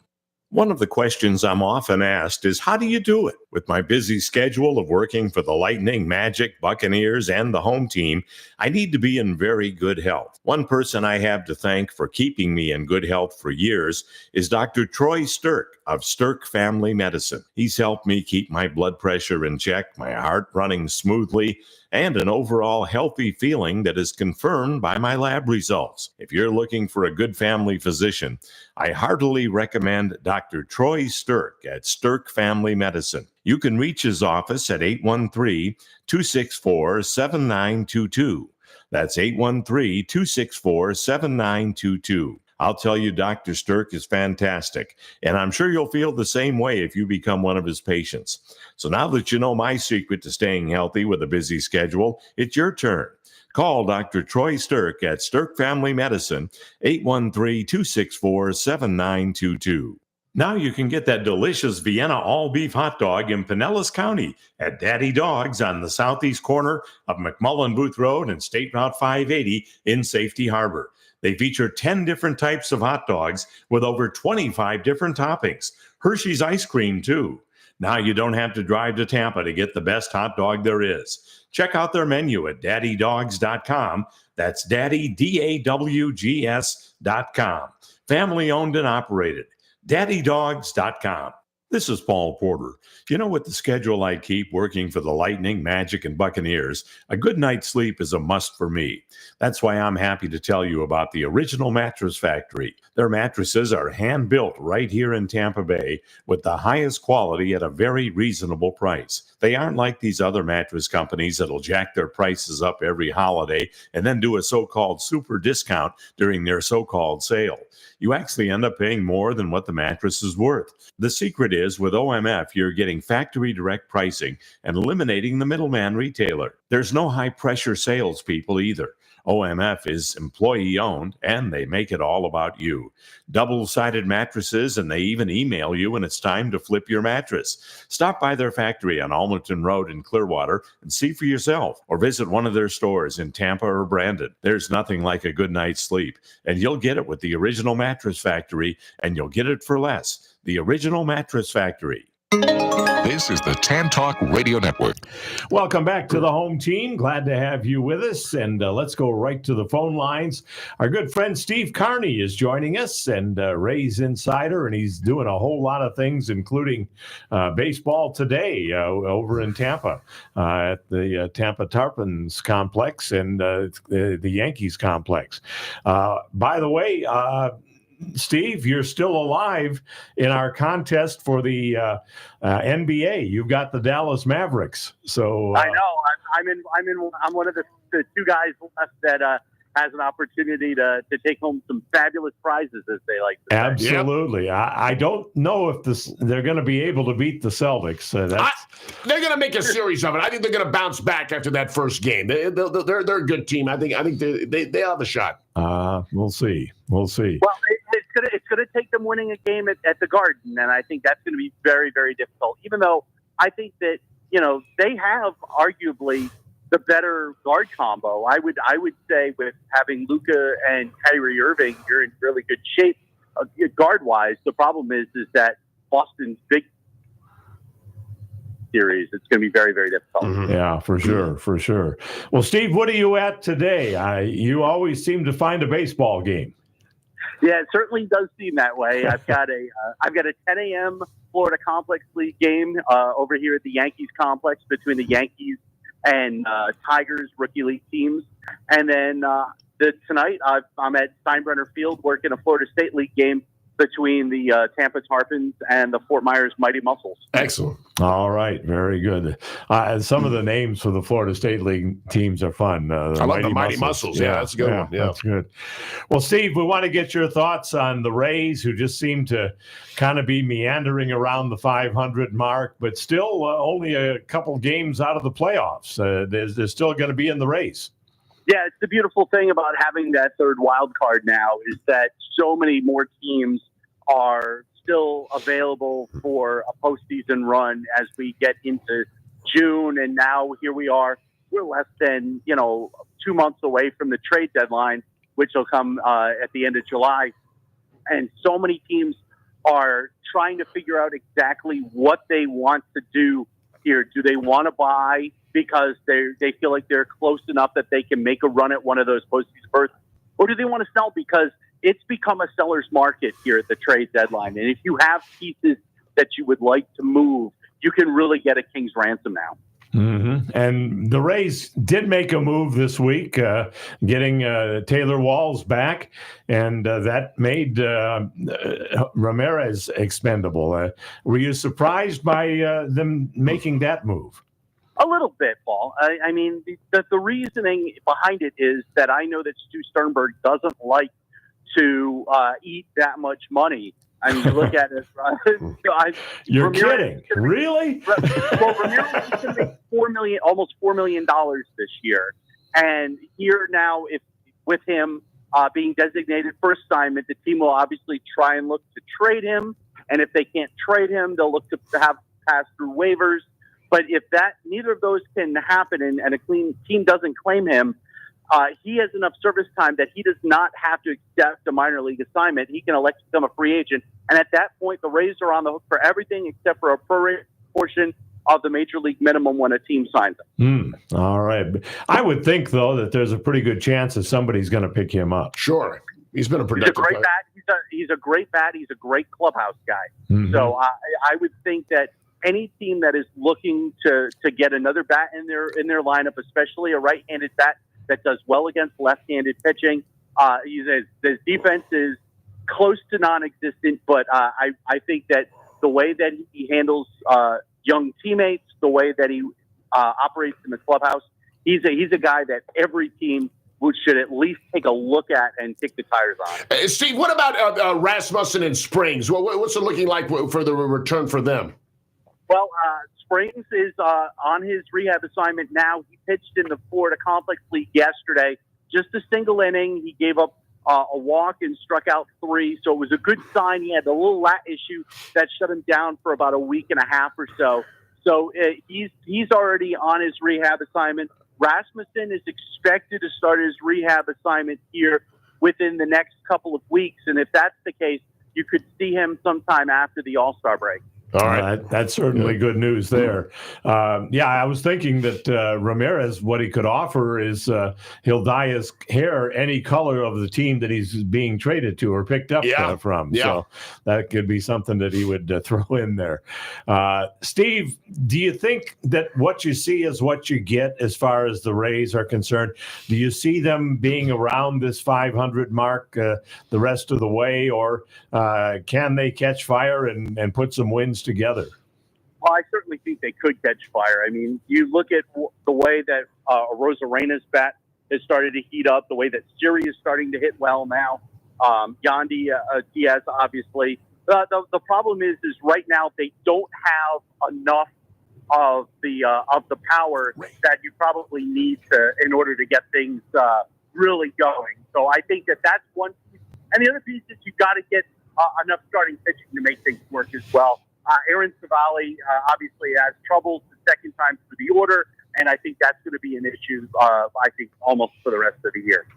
One of the questions I'm often asked is, how do you do it? With my busy schedule of working for the Lightning, Magic, Buccaneers, and the home team, I need to be in very good health. One person I have to thank for keeping me in good health for years is Dr. Troy Stirk of Stirk Family Medicine. He's helped me keep my blood pressure in check, my heart running smoothly, and an overall healthy feeling that is confirmed by my lab results. If you're looking for a good family physician, I heartily recommend Dr. Troy Stirk at Stirk Family Medicine. You can reach his office at 813-264-7922. That's 813-264-7922. I'll tell you, Dr. Stirk is fantastic, and I'm sure you'll feel the same way if you become one of his patients. So now that you know my secret to staying healthy with a busy schedule, it's your turn. Call Dr. Troy Stirk at Stirk Family Medicine, 813-264-7922. Now you can get that delicious Vienna all-beef hot dog in Pinellas County at Daddy Dogs on the southeast corner of McMullen Booth Road and State Route 580 in Safety Harbor. They feature 10 different types of hot dogs with over 25 different toppings. Hershey's ice cream, too. Now you don't have to drive to Tampa to get the best hot dog there is. Check out their menu at daddydogs.com. That's daddy, DAWGS.com. Family owned and operated. daddydogs.com. This is Paul Porter. You know, with the schedule I keep working for the Lightning, Magic, and Buccaneers, a good night's sleep is a must for me. That's why I'm happy to tell you about the Original Mattress Factory. Their mattresses are hand-built right here in Tampa Bay with the highest quality at a very reasonable price. They aren't like these other mattress companies that'll jack their prices up every holiday and then do a so-called super discount during their so-called sale. You actually end up paying more than what the mattress is worth. The secret is, with OMF, you're getting factory direct pricing and eliminating the middleman retailer. There's no high-pressure salespeople either. OMF is employee-owned, and they make it all about you. Double-sided mattresses, and they even email you when it's time to flip your mattress. Stop by their factory on Almaton Road in Clearwater and see for yourself, or visit one of their stores in Tampa or Brandon. There's nothing like a good night's sleep, and you'll get it with the Original Mattress Factory, and you'll get it for less. The Original Mattress Factory. This is the Tan Talk Radio Network. Welcome back to the home team. Glad to have you with us. And let's go right to the phone lines. Our good friend Steve Carney is joining us, and Ray's insider, and he's doing a whole lot of things, including baseball today over in Tampa at the Tampa Tarpons complex and the Yankees complex. By the way, Steve, you're still alive in our contest for the NBA. You've got the Dallas Mavericks. So I know I'm one of the two guys left that has an opportunity to take home some fabulous prizes, as they like to say. Absolutely. Yep. I don't know if they're going to be able to beat the Celtics. They're going to make a series of it. I think they're going to bounce back after that first game. They're a good team. I think they have a shot. We'll see. Well, it's going to take them winning a game at the Garden, and I think that's going to be very, very difficult. Even though I think that they have arguably the better guard combo. I would say with having Luka and Kyrie Irving, you're in really good shape guard wise. The problem is that Boston's big series, it's going to be very, very difficult. Mm-hmm. Yeah, for sure. Well, Steve, what are you at today? You always seem to find a baseball game. Yeah, it certainly does seem that way. I've got a 10 a.m. Florida Complex League game over here at the Yankees complex between the Yankees and Tigers rookie league teams, and then tonight I'm at Steinbrenner Field working a Florida State League game between the Tampa Tarpons and the Fort Myers Mighty Muscles. Excellent. All right, very good. Some of the names for the Florida State League teams are fun. I love the Mighty Muscles. Yeah, that's a good one. Yeah, that's good. Well, Steve, we want to get your thoughts on the Rays, who just seem to kind of be meandering around the 500 mark, but still only a couple games out of the playoffs. They're still going to be in the race. Yeah, it's the beautiful thing about having that third wild card now is that so many more teams are still available for a postseason run as we get into June. And now here we are. We're less than, 2 months away from the trade deadline, which will come at the end of July. And so many teams are trying to figure out exactly what they want to do here. Do they want to buy because they feel like they're close enough that they can make a run at one of those postseason berths? Or do they want to sell because it's become a seller's market here at the trade deadline? And if you have pieces that you would like to move, you can really get a king's ransom now. Mm-hmm. And the Rays did make a move this week, getting Taylor Walls back, and that made Ramirez expendable. Were you surprised by them making that move? A little bit, Paul. I mean, the reasoning behind it is that I know that Stu Sternberg doesn't like to eat that much money. I mean, you look at it. You're kidding, really? Well, Ramirez is going to make almost $4 million this year, and here now, if with him being designated for assignment, the team will obviously try and look to trade him, and if they can't trade him, they'll look to have pass through waivers. But if neither of those can happen, and a clean team doesn't claim him, he has enough service time that he does not have to accept a minor league assignment. He can elect to become a free agent. And at that point, the Rays are on the hook for everything except for a prorated portion of the major league minimum when a team signs him. All right. I would think, though, that there's a pretty good chance that somebody's going to pick him up. Sure. He's been a productive player. He's a great bat. He's a great clubhouse guy. Mm-hmm. So I would think that any team that is looking to get another bat in their lineup, especially a right-handed bat that does well against left-handed pitching, his defense is close to non-existent. But I think that the way that he handles young teammates, the way that he operates in the clubhouse, he's a guy that every team should at least take a look at and kick the tires on. Steve, what about Rasmussen and Springs? What's it looking like for the return for them? Well, Springs is on his rehab assignment now. He pitched in the Florida Complex League yesterday, just a single inning. He gave up a walk and struck out 3, so it was a good sign. He had a little lat issue that shut him down for about a week and a half or so. So he's already on his rehab assignment. Rasmussen is expected to start his rehab assignment here within the next couple of weeks, and if that's the case, you could see him sometime after the All-Star break. All right. That's certainly good news there. I was thinking that Ramirez, what he could offer is he'll dye his hair any color of the team that he's being traded to or picked up from. Yeah. So that could be something that he would throw in there. Steve, do you think that what you see is what you get as far as the Rays are concerned? Do you see them being around this 500 mark the rest of the way, or can they catch fire and put some wins together? Well, I certainly think they could catch fire. I mean, you look at the way that Rosarena's bat has started to heat up, the way that Siri is starting to hit well now. Yandy Diaz, obviously. The problem is right now they don't have enough of the power that you probably need in order to get things really going. So I think that's one piece. And the other piece is you've got to get enough starting pitching to make things work as well. Aaron Savali obviously has troubles the second time through the order, and I think that's going to be an issue, I think, almost for the rest of the year.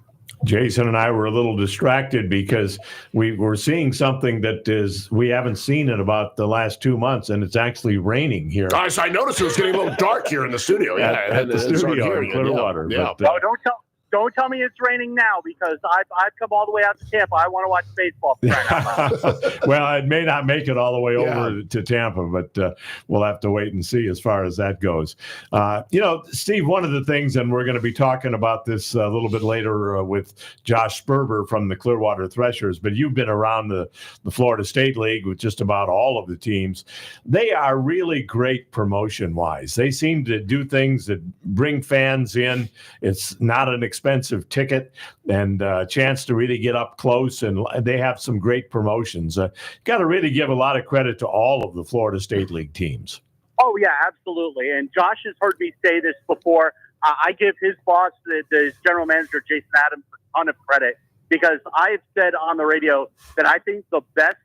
Jason and I were a little distracted because we were seeing something that we haven't seen in about the last 2 months, and it's actually raining here. So I noticed it was getting a little dark here in the studio. At the studio in Clearwater. Yeah. But, Don't tell me it's raining now because I've come all the way out to Tampa. I want to watch baseball. Well, it may not make it all the way over to Tampa, but we'll have to wait and see as far as that goes. Steve, one of the things, and we're going to be talking about this a little bit later with Josh Sperber from the Clearwater Threshers, but you've been around the Florida State League with just about all of the teams. They are really great promotion-wise. They seem to do things that bring fans in. It's not an expensive ticket and a chance to really get up close, and they have some great promotions. Got to really give a lot of credit to all of the Florida State League teams. Oh, yeah, absolutely. And Josh has heard me say this before. I give his boss, the general manager, Jason Adams, a ton of credit because I've said on the radio that I think the best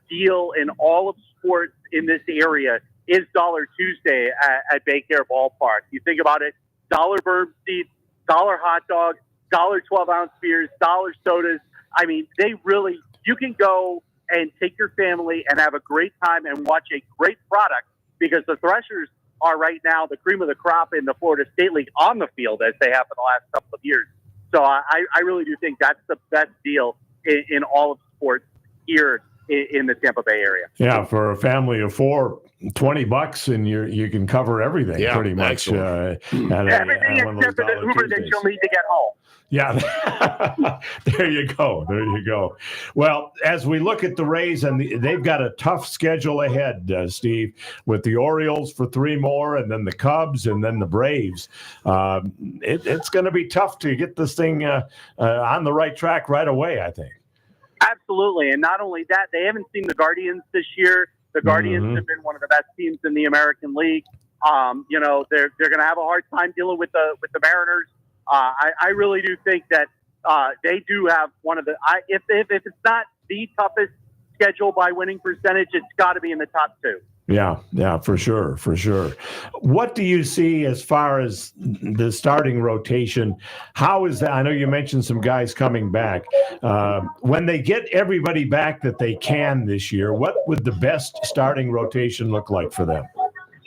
deal in all of sports in this area is Dollar Tuesday at Baycare Ballpark. You think about it, dollar bird seats, dollar hot dogs, dollar 12-ounce beers, dollar sodas. I mean, you can go and take your family and have a great time and watch a great product because the Threshers are right now the cream of the crop in the Florida State League on the field as they have in the last couple of years. So I really do think that's the best deal in all of sports here in the Tampa Bay area. Yeah, for a family of four, $20 and you can cover everything pretty much. Everything except for the Uber that you'll need to get home. Yeah, there you go. Well, as we look at the Rays, and they've got a tough schedule ahead, Steve, with the Orioles for 3 more, and then the Cubs, and then the Braves. It's going to be tough to get this thing on the right track right away, I think. Absolutely, and not only that, they haven't seen the Guardians this year. The Guardians have been one of the best teams in the American League. They're going to have a hard time dealing with the Mariners. I really do think that they do have one of the. If it's not the toughest schedule by winning percentage, it's got to be in the top 2. Yeah, for sure. What do you see as far as the starting rotation? How is that? I know you mentioned some guys coming back. When they get everybody back that they can this year, what would the best starting rotation look like for them?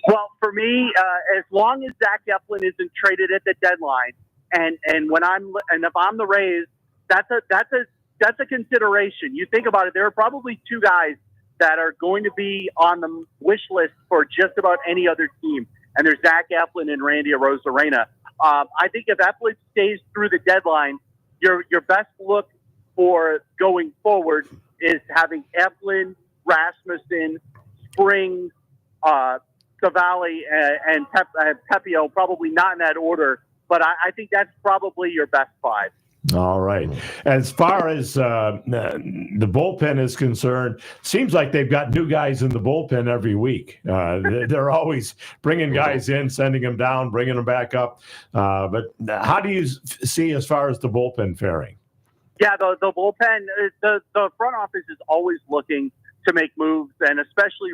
Well, for me, as long as Zach Eflin isn't traded at the deadline, and if I'm the Rays, that's a consideration. You think about it, there are probably 2 guys that are going to be on the wish list for just about any other team. And there's Zach Eflin and Randy Arozarena. I think if Eflin stays through the deadline, your best look for going forward is having Eflin, Rasmussen, Springs, Cavalli, and Pepio, probably not in that order, but I think that's probably your best 5. All right. As far as the bullpen is concerned, seems like they've got new guys in the bullpen every week. They're always bringing guys in, sending them down, bringing them back up. But how do you see as far as the bullpen faring? Yeah, the bullpen, the front office is always looking to make moves, and especially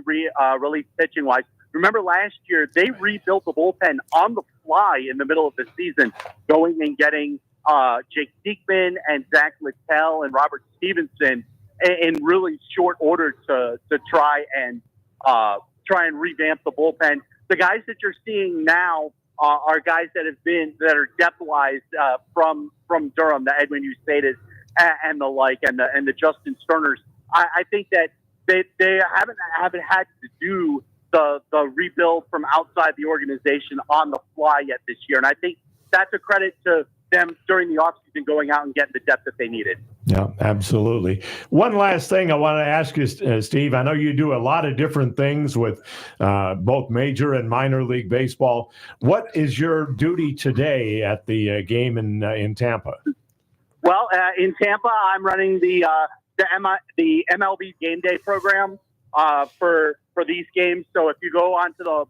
relief pitching-wise. Remember last year, they rebuilt the bullpen on the fly in the middle of the season, going and getting Jake Diekman and Zach Littell and Robert Stevenson in really short order to try and revamp the bullpen. The guys that you're seeing now are guys that are depth-wise from Durham, the Edwin Eustatis and the like, and the Justin Sterners. I think that they haven't had to do the rebuild from outside the organization on the fly yet this year, and I think that's a credit to them during the offseason going out and getting the depth that they needed. Yeah, absolutely. One last thing I want to ask you, Steve. I know you do a lot of different things with both major and minor league baseball. What is your duty today at the game in Tampa? Well, in Tampa, I'm running the MLB Game Day program for these games. So if you go onto the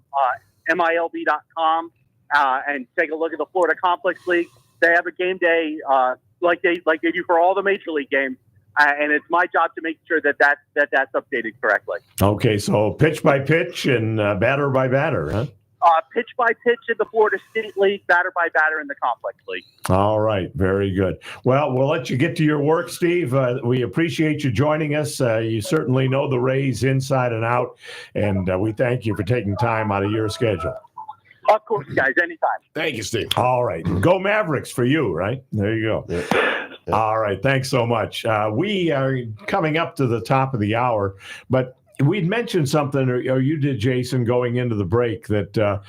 MILB.com and take a look at the Florida Complex League, they have a game day like they do for all the major league games, and it's my job to make sure that's updated correctly. Okay, so pitch by pitch and batter by batter, huh? Pitch by pitch in the Florida State League, batter by batter in the Complex League. All right, very good. Well, we'll let you get to your work, Steve. We appreciate you joining us. You certainly know the Rays inside and out, and we thank you for taking time out of your schedule. Of course, guys. Anytime. Thank you, Steve. All right. Go Mavericks for you, right? There you go. Yeah. All right. Thanks so much. We are coming up to the top of the hour, but we'd mentioned something, or you did, Jason, going into the break, that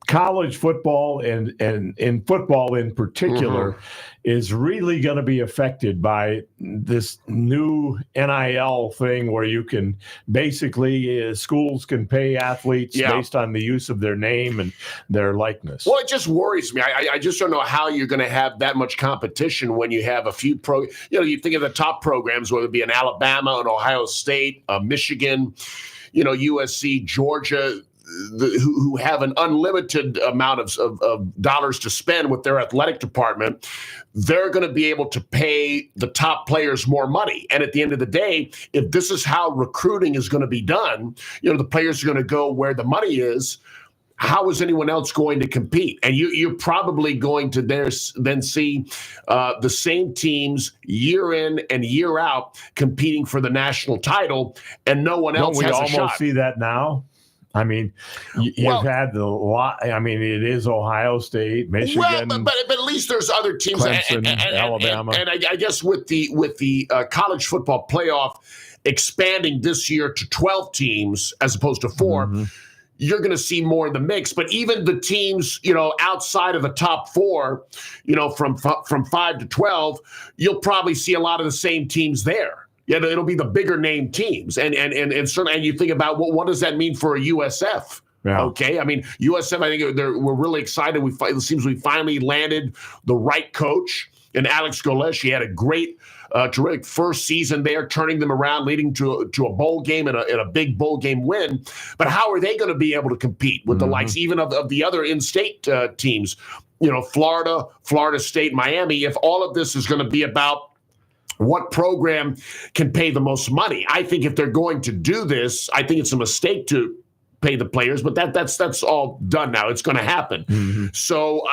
college football and in football in particular is really going to be affected by this new NIL thing where you can basically schools can pay athletes based on the use of their name and their likeness. Well, it just worries me. I just don't know how you're going to have that much competition when you have a few you think of the top programs, whether it be an Alabama, an Ohio State, Michigan, USC, Georgia, who have an unlimited amount of dollars to spend with their athletic department. They're going to be able to pay the top players more money. And at the end of the day, if this is how recruiting is going to be done, the players are going to go where the money is. How is anyone else going to compete? And you're probably going to then see the same teams year in and year out competing for the national title, and no one else has a shot. We almost see that now. I mean, you've had the lot. I mean, it is Ohio State, Michigan. Well, but at least there's other teams, Clemson, Alabama, and I guess with the college football playoff expanding this year to 12 teams as opposed to 4, you're going to see more in the mix. But even the teams, outside of the top 4, from 5 to 12, you'll probably see a lot of the same teams there. Yeah, it'll be the bigger name teams, and certainly, and you think about what does that mean for a USF? Yeah. Okay, I mean USF. I think we're really excited. It seems we finally landed the right coach in Alex Golesh. He had a great, terrific first season there, turning them around, leading to a bowl game and a big bowl game win. But how are they going to be able to compete with the likes even of the other in-state teams? Florida, Florida State, Miami. If all of this is going to be about what program can pay the most money. I think if they're going to do this, I think it's a mistake to pay the players, but that's all done now. It's going to happen. So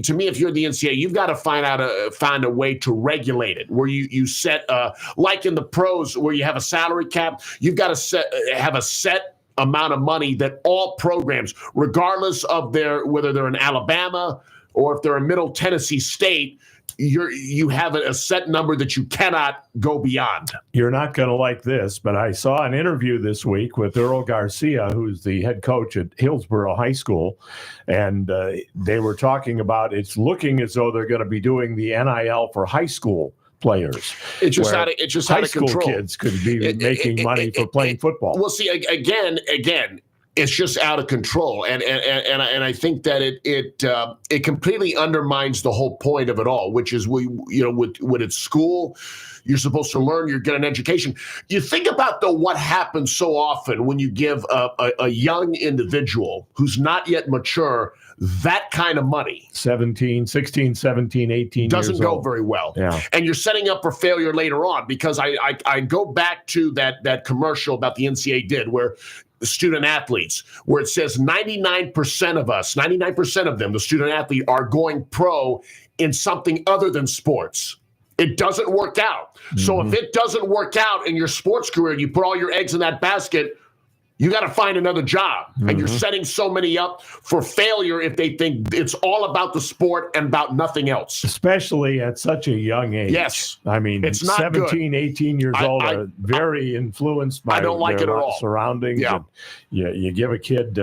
to me, if you're the NCAA, you've got to find a way to regulate it where you set, like in the pros where you have a salary cap, you've got to have a set amount of money that all programs, regardless of whether they're in Alabama or if they're in Middle Tennessee State, you have a set number that you cannot go beyond. You're not going to like this, but I saw an interview this week with Earl Garcia, who's the head coach at Hillsborough High School, and they were talking about it's looking as though they're going to be doing the NIL for high school players. It's just out of high control. School kids could be making money for playing football. Well, see, again. It's just out of control, and I think that it completely undermines the whole point of it all, which is when it's school, you're supposed to learn, you get an education. You think about what happens so often when you give a young individual who's not yet mature that kind of money. 16, 17, 18 doesn't years go old. very well. Yeah. And you're setting up for failure later on, because I go back to that commercial about the NCAA did where student athletes, where it says 99% of them, the student athlete, are going pro in something other than sports. It doesn't work out. So if it doesn't work out in your sports career, you put all your eggs in that basket, you got to find another job. And you're setting so many up for failure if they think it's all about the sport and about nothing else. Especially at such a young age. Yes. I mean, it's not 17, good. 18 years old are very influenced by their surroundings. Yeah. And you give a kid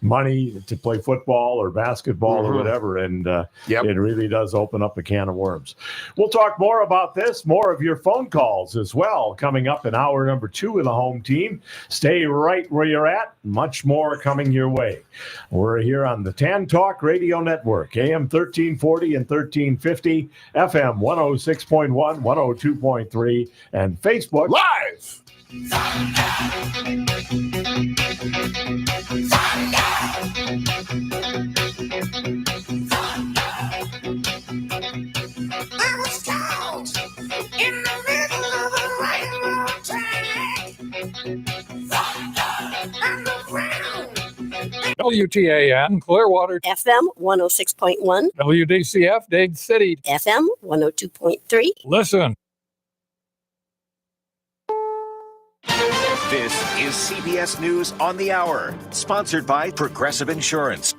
money to play football or basketball or whatever, and it really does open up a can of worms. We'll talk more about this, more of your phone calls as well, coming up in hour number 2 of the home team. Stay right where you're at. Much more coming your way. We're here on the Tan Talk Radio Network, AM 1340 and 1350, FM 106.1, 102.3, and Facebook Live. I was caught in the middle of a railroad track. WTAN, Clearwater. FM 106.1. WDCF, Dade City. FM 102.3. Listen. This is CBS News on the Hour, sponsored by Progressive Insurance.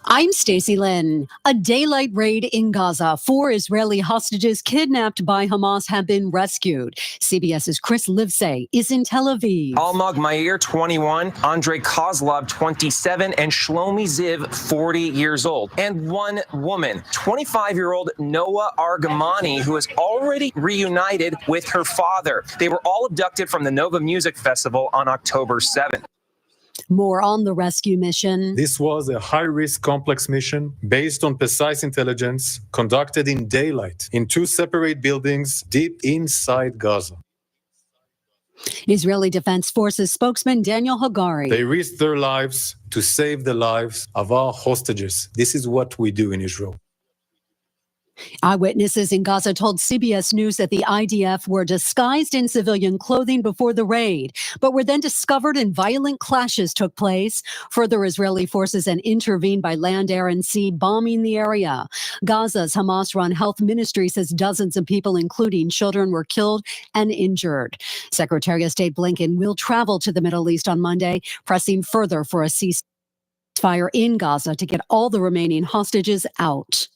I'm Stacey Lynn. A daylight raid in Gaza. 4 Israeli hostages kidnapped by Hamas have been rescued. CBS's Chris Livesay is in Tel Aviv. Almog Mair, 21, Andrei Kozlov, 27, and Shlomi Ziv, 40 years old. And one woman, 25-year-old Noah Argamani, who is already reunited with her father. They were all abducted from the Nova Music Festival on October 7th. More on the rescue mission. This was a high-risk complex mission based on precise intelligence conducted in daylight in 2 separate buildings deep inside Gaza. Israeli Defense Forces spokesman Daniel Hagari. They risked their lives to save the lives of our hostages. This is what we do in Israel. Eyewitnesses in Gaza told CBS News that the IDF were disguised in civilian clothing before the raid, but were then discovered and violent clashes took place. Further, Israeli forces then intervened by land, air, and sea, bombing the area. Gaza's Hamas-run health ministry says dozens of people, including children, were killed and injured. Secretary of State Blinken will travel to the Middle East on Monday, pressing further for a ceasefire in Gaza to get all the remaining hostages out.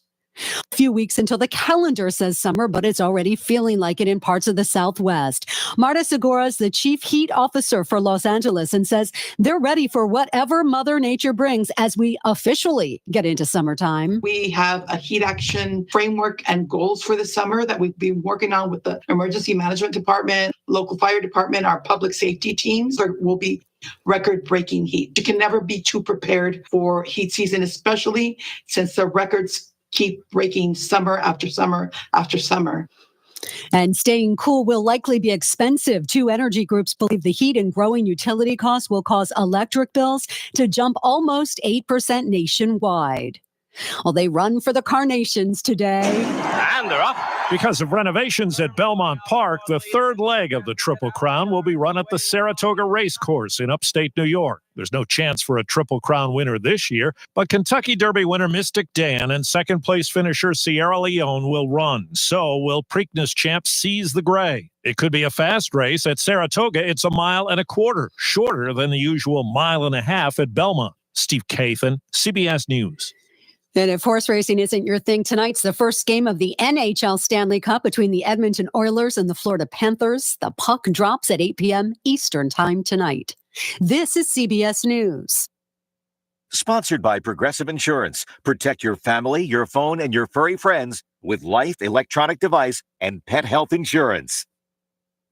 A few weeks until the calendar says summer, but it's already feeling like it in parts of the Southwest. Marta Segura is the chief heat officer for Los Angeles and says they're ready for whatever Mother Nature brings as we officially get into summertime. We have a heat action framework and goals for the summer that we've been working on with the emergency management department, local fire department, our public safety teams. There will be record-breaking heat. You can never be too prepared for heat season, especially since the records keep breaking summer after summer after summer. And staying cool will likely be expensive. 2 energy groups believe the heat and growing utility costs will cause electric bills to jump almost 8% nationwide. Well, they run for the carnations today. And they're up. Because of renovations at Belmont Park, the 3rd leg of the Triple Crown will be run at the Saratoga Racecourse in upstate New York. There's no chance for a Triple Crown winner this year, but Kentucky Derby winner Mystic Dan and second-place finisher Sierra Leone will run. So will Preakness champ Seize the Gray. It could be a fast race. At Saratoga, it's 1.25 miles, shorter than the usual 1.5 miles at Belmont. Steve Kathan, CBS News. And if horse racing isn't your thing, tonight's the first game of the NHL Stanley Cup between the Edmonton Oilers and the Florida Panthers. The puck drops at 8 p.m. Eastern Time tonight. This is CBS News. Sponsored by Progressive Insurance. Protect your family, your phone, and your furry friends with life, electronic device, and pet health insurance.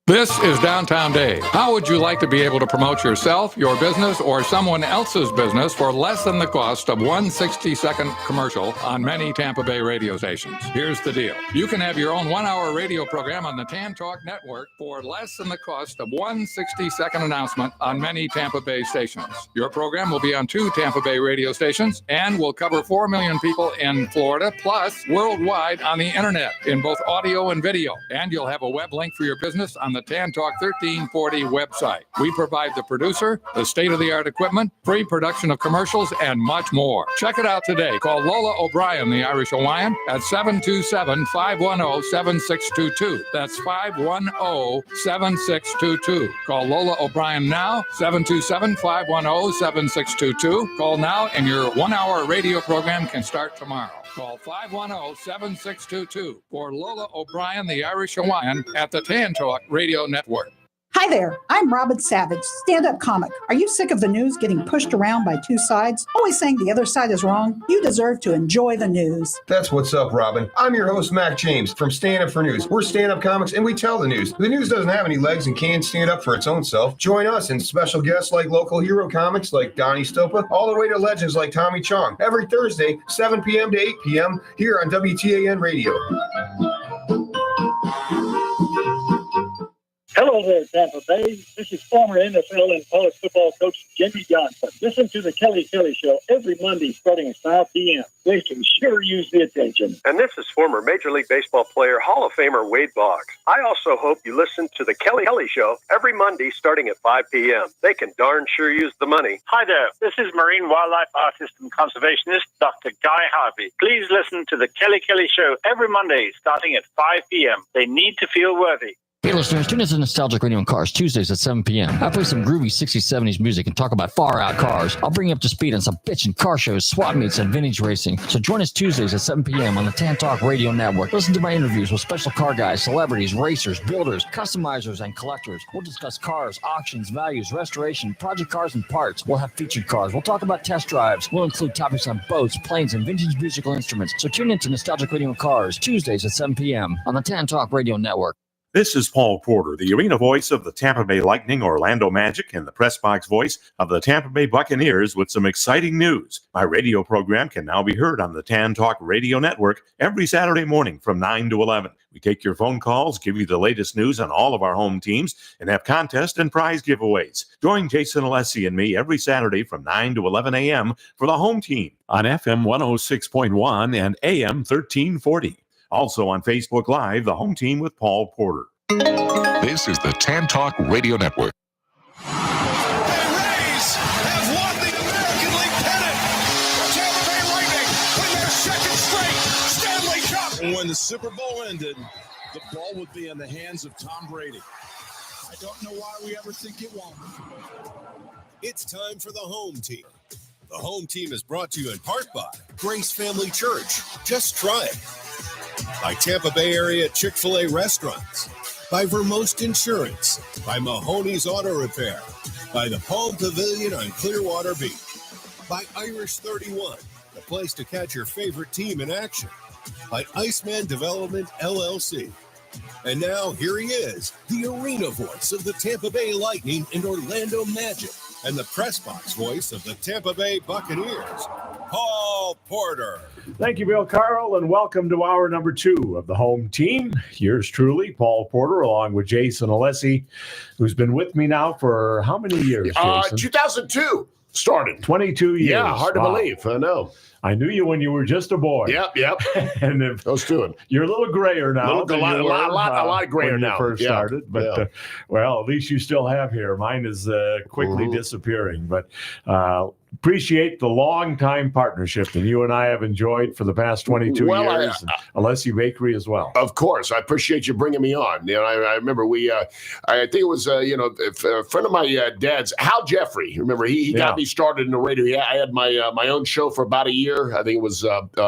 This is Downtown Dade. How would you like to be able to promote yourself, your business, or someone else's business for less than the cost of one 60-second commercial on many Tampa Bay radio stations? Here's the deal. You can have your own 1-hour radio program on the Tan Talk Network for less than the cost of one 60-second announcement on many Tampa Bay stations. Your program will be on 2 Tampa Bay radio stations and will cover 4 million people in Florida, plus worldwide on the internet in both audio and video. And you'll have a web link for your business on the Tan Talk 1340 website. We provide the producer, the state-of-the-art equipment, free production of commercials, and much more. Check it out today. Call Lola O'Brien, the Irish Hawaiian, at 727-510-7622. That's 510-7622. Call Lola O'Brien now, 727-510-7622. Call now and your 1-hour radio program can start tomorrow. Call 510-7622 for Lola O'Brien, the Irish Hawaiian, at the Tan Talk Radio Network. Hi there, I'm Robin Savage, stand-up comic. Are you sick of the news getting pushed around by 2 sides, always saying the other side is wrong? You deserve to enjoy the news. That's what's up, Robin. I'm your host, Mac James, from Stand Up for News. We're stand-up comics, and we tell the news. The news doesn't have any legs and can't stand up for its own self. Join us and special guests like local hero comics like Donnie Stopa, all the way to legends like Tommy Chong, every Thursday, 7 p.m. to 8 p.m. here on WTAN Radio. Hello there, Tampa Bay. This is former NFL and college football coach Jimmy Johnson. Listen to the Kelly Show every Monday starting at 5 p.m. They can sure use the attention. And this is former Major League Baseball player, Hall of Famer Wade Boggs. I also hope you listen to the Kelly Show every Monday starting at 5 p.m. They can darn sure use the money. Hi there. This is marine wildlife artist and conservationist Dr. Guy Harvey. Please listen to the Kelly Show every Monday starting at 5 p.m. They need to feel worthy. Hey listeners, tune in to Nostalgic Radio on Cars Tuesdays at 7 p.m. I play some groovy 60s, 70s music and talk about far-out cars. I'll bring you up to speed on some bitchin' car shows, swap meets, and vintage racing. So join us Tuesdays at 7 p.m. on the Tan Talk Radio Network. Listen to my interviews with special car guys, celebrities, racers, builders, customizers, and collectors. We'll discuss cars, auctions, values, restoration, project cars, and parts. We'll have featured cars. We'll talk about test drives. We'll include topics on boats, planes, and vintage musical instruments. So tune in to Nostalgic Radio on Cars Tuesdays at 7 p.m. on the Tan Talk Radio Network. This is Paul Porter, the arena voice of the Tampa Bay Lightning, Orlando Magic, and the press box voice of the Tampa Bay Buccaneers with some exciting news. My radio program can now be heard on the Tan Talk Radio Network every Saturday morning from 9 to 11. We take your phone calls, give you the latest news on all of our home teams, and have contest and prize giveaways. Join Jason Alessi and me every Saturday from 9 to 11 a.m. for the home team on FM 106.1 and AM 1340. Also on Facebook Live, the home team with Paul Porter. This is the Tan Talk Radio Network. When the Super Bowl ended, the ball would be in the hands of Tom Brady. I don't know why we ever think it won't. It's time for the home team. The home team is brought to you in part by Grace Family Church. Just try it. By Tampa Bay area Chick-fil-A restaurants. By Vermost Insurance. By Mahoney's Auto Repair. By the Palm Pavilion on Clearwater Beach. By Irish 31, the place to catch your favorite team in action. By Iceman Development, LLC. And now, here he is, the arena voice of the Tampa Bay Lightning and Orlando Magic, and the press box voice of the Tampa Bay Buccaneers, Paul Porter. Thank you, Bill Carl, and welcome to hour number 2 of the home team. Yours truly, Paul Porter, along with Jason Alessi, who's been with me now for how many years, Jason? 2002 started. 22 years. Yeah, hard to believe. I know. I knew you when you were just a boy. Yep. And if let's do it. You're a little grayer now. A lot grayer when now. You first started, but well, at least you still have hair. Mine is quickly disappearing. But appreciate the long-time partnership that you and I have enjoyed for the past 22 years. And Alessi Bakery as well. Of course, I appreciate you bringing me on. You know, I remember I think it was a friend of my dad's, Hal Jeffrey. Remember, he got me started in the radio. I had my own show for about a year. I think it was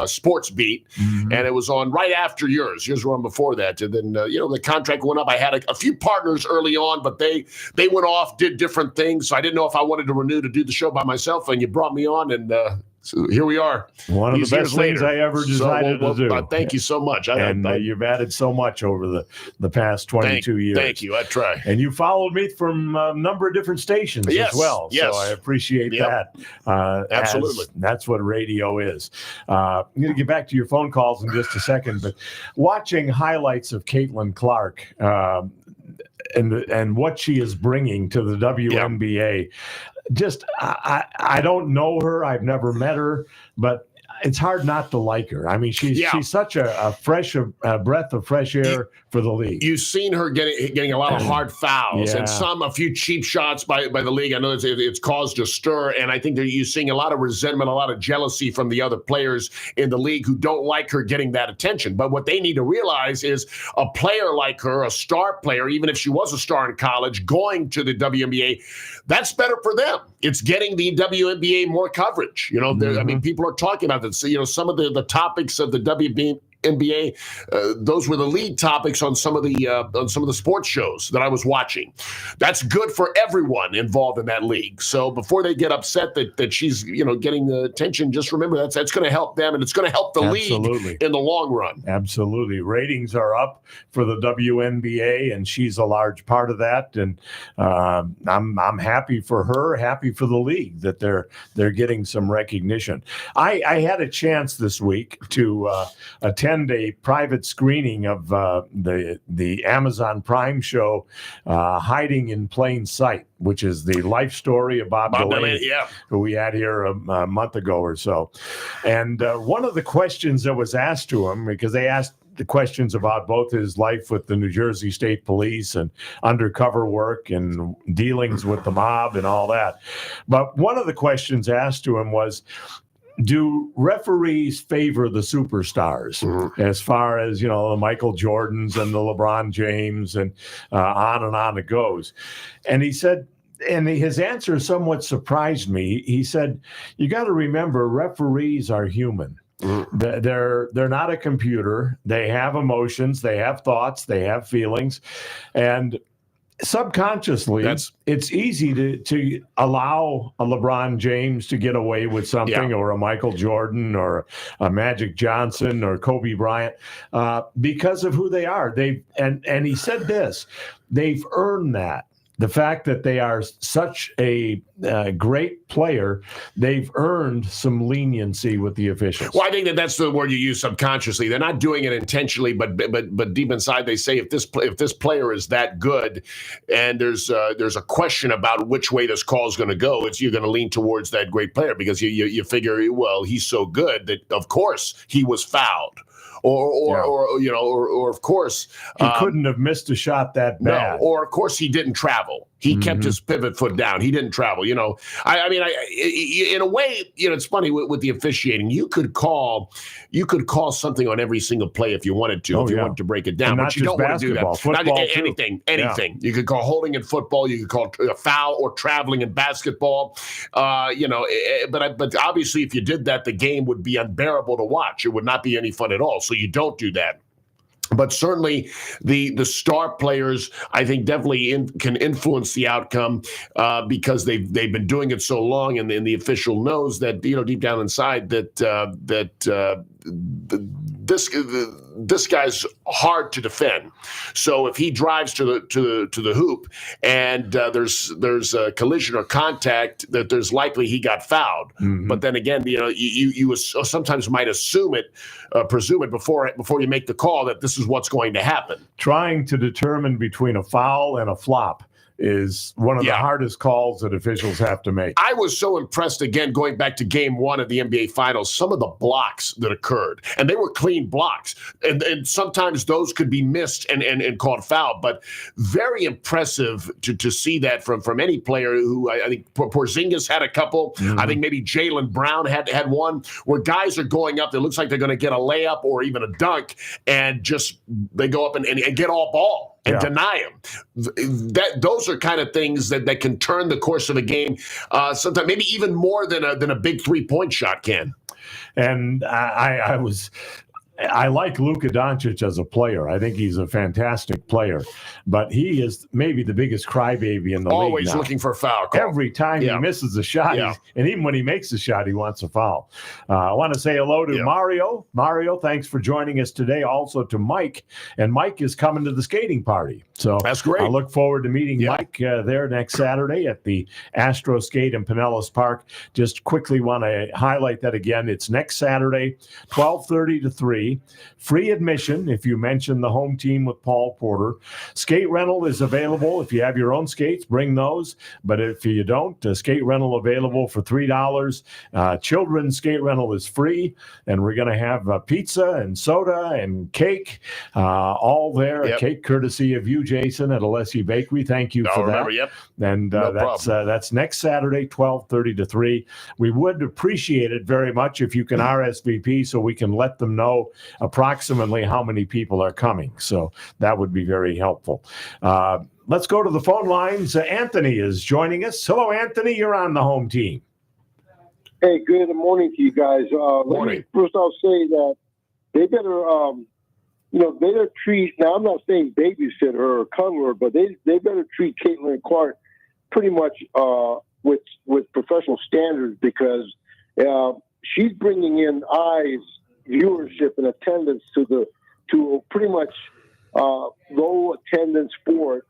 Sports Beat, and it was on right after yours. Yours were on before that. And then the contract went up. I had a few partners early on, but they went off, did different things. So I didn't know if I wanted to renew to do the show by myself. And you brought me on, and so here we are. One of the best things I ever decided to do. Thank you so much. You've added so much over the past 22 years. Thank you. I try. And you followed me from a number of different stations as well. Yes. So I appreciate that. Absolutely. That's what radio is. I'm going to get back to your phone calls in just a second, but watching highlights of Caitlin Clark and what she is bringing to the WNBA. Just, I don't know her. I've never met her, but it's hard not to like her. I mean, she's such a fresh breath of fresh air for the league. You've seen her getting a lot of hard fouls and a few cheap shots by the league. I know it's caused a stir, and I think that you're seeing a lot of resentment, a lot of jealousy from the other players in the league who don't like her getting that attention. But what they need to realize is a player like her, a star player, even if she was a star in college, going to the WNBA, that's better for them. It's getting the WNBA more coverage. I mean, people are talking about this. Some of the topics of the WNBA, those were the lead topics on some of the sports shows that I was watching. That's good for everyone involved in that league. So before they get upset that she's getting the attention, just remember that's going to help them, and it's going to help the league in the long run. Absolutely, ratings are up for the WNBA, and she's a large part of that. And I'm happy for her, happy for the league that they're getting some recognition. I had a chance this week to attend a private screening of the Amazon Prime show Hiding in Plain Sight, which is the life story of Bob Delaney, who we had here a month ago or so. And one of the questions that was asked to him, because they asked the questions about both his life with the New Jersey State Police and undercover work and dealings with the mob and all that. But one of the questions asked to him was, do referees favor the superstars as far as, the Michael Jordans and the LeBron James and on it goes? And he said, and his answer somewhat surprised me. He said, you got to remember, referees are human. They're not a computer. They have emotions, they have thoughts, they have feelings, and subconsciously, it's easy to allow a LeBron James to get away with something, or a Michael Jordan, or a Magic Johnson, or Kobe Bryant, because of who they are. And he said this: they've earned that. The fact that they are such a great player, they've earned some leniency with the officials. Well, I think that's the word you use, subconsciously. They're not doing it intentionally, but deep inside they say if this player is that good, and there's a question about which way this call is going to go, you're going to lean towards that great player because you figure, well, he's so good that of course he was fouled. Or of course he couldn't have missed a shot that bad. No, or of course he didn't travel. He kept his pivot foot down. He didn't travel. In a way, it's funny with the officiating. You could call something on every single play if you wanted to, wanted to break it down. And but you don't want to do that. Football, anything. Yeah. You could call holding in football. You could call a foul or traveling in basketball. But obviously, if you did that, the game would be unbearable to watch. It would not be any fun at all. So you don't do that. But certainly the star players, I think, definitely can influence the outcome because they've been doing it so long, and the official knows that deep down inside that this guy's hard to defend. So if he drives to the hoop and there's a collision or contact, that there's likely he got fouled. But then again, you sometimes might presume it before you make the call that this is what's going to happen. Trying to determine between a foul and a flop is one of the hardest calls that officials have to make. I was so impressed, again, going back to game one of the NBA Finals, some of the blocks that occurred, and they were clean blocks. And sometimes those could be missed and called foul, but very impressive to see that from any player who I think Porzingis had a couple. I think maybe Jaylen Brown had one where guys are going up. It looks like they're going to get a layup or even a dunk, and just they go up and get all ball. And deny him. Those are kind of things that can turn the course of a game. Sometimes maybe even more than a big 3-point shot can. And I like Luka Doncic as a player. I think he's a fantastic player, but he is maybe the biggest crybaby in the league. Always looking for a foul call. Every time he misses a shot, and even when he makes a shot, he wants a foul. I want to say hello to Mario. Mario, thanks for joining us today. Also to Mike, and Mike is coming to the skating party. So that's great. I look forward to meeting Mike there next Saturday at the Astro Skate in Pinellas Park. Just quickly want to highlight that again. It's next Saturday, 12:30 to 3. Free admission if you mention the home team with Paul Porter. Skate rental is available. If you have your own skates, bring those. But if you don't, skate rental available for $3. Children's skate rental is free. And we're going to have pizza and soda and cake all there. Cake courtesy of you, Jason, at Alessi Bakery. Thank you for that. And that's next Saturday, 12:30 to 3. We would appreciate it very much if you can RSVP so we can let them know approximately how many people are coming. So that would be very helpful. Let's go to the phone lines. Anthony is joining us. Hello, Anthony. You're on the home team. Hey, good morning to you guys. Morning. First, I'll say that they better, better treat. Now, I'm not saying babysit her or cuddle her, but they better treat Caitlin Clark pretty much with professional standards, because she's bringing in eyes, viewership, and attendance to pretty much low attendance sport.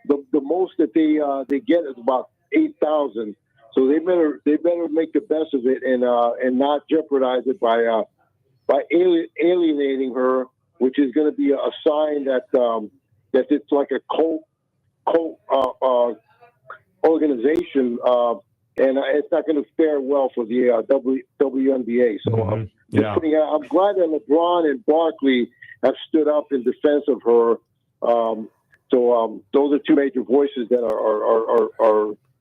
The most that they get is about 8,000. So they better make the best of it and not jeopardize it by alienating her, which is going to be a sign that it's like a cult organization, and it's not going to fare well for the WNBA. So I'm glad that LeBron and Barkley have stood up in defense of her. So those are two major voices that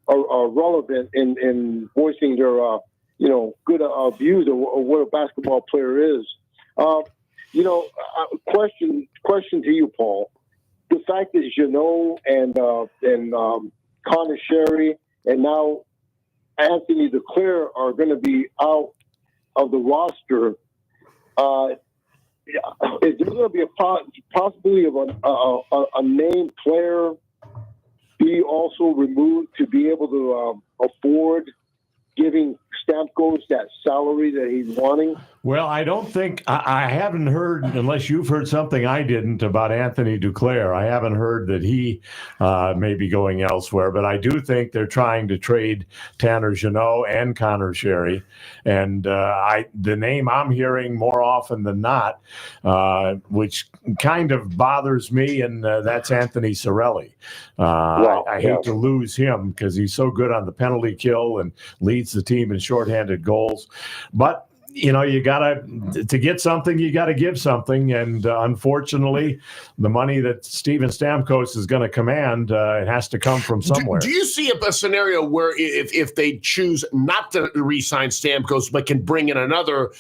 are relevant in voicing their good views of what a basketball player is. Question to you, Paul. The fact that and Connor Sherry and now Anthony DeClaire are going to be out of the roster. Is there going to be a possibility of a named player be also removed to be able to afford giving Stamkos that salary that he's wanting? Well, I don't think I haven't heard, unless you've heard something I didn't about Anthony Duclair. I haven't heard that he may be going elsewhere, but I do think they're trying to trade Tanner Jeannot and Connor Sherry. And the name I'm hearing more often than not, which kind of bothers me, and that's Anthony Cirelli. I hate to lose him because he's so good on the penalty kill and leads the team in shorthanded goals. But you to get something, you got to give something. And unfortunately, the money that Steven Stamkos is going to command, it has to come from somewhere. Do you see a scenario where if they choose not to re-sign Stamkos, but can bring in another,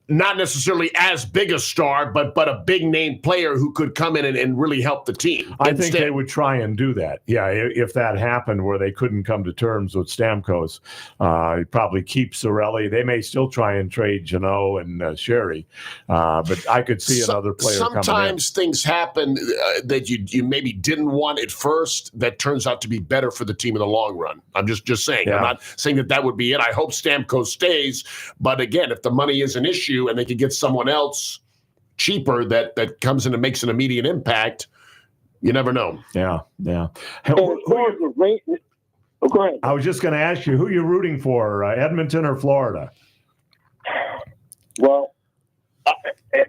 not necessarily as big a star, but a big name player who could come in and really help the team? I think they would try and do that. Yeah, if that happened where they couldn't come to terms with Stamkos, probably keep Cirelli. They may still try and trade Jeannot and Sherry, but I could see another player coming in. Sometimes things happen that you maybe didn't want at first that turns out to be better for the team in the long run. I'm just saying. Yeah. I'm not saying that would be it. I hope Stamkos stays. But again, if the money is an issue, and they could get someone else cheaper that comes in and makes an immediate impact, you never know. Yeah. Go ahead. I was just going to ask you, who you're rooting for, Edmonton or Florida? Well,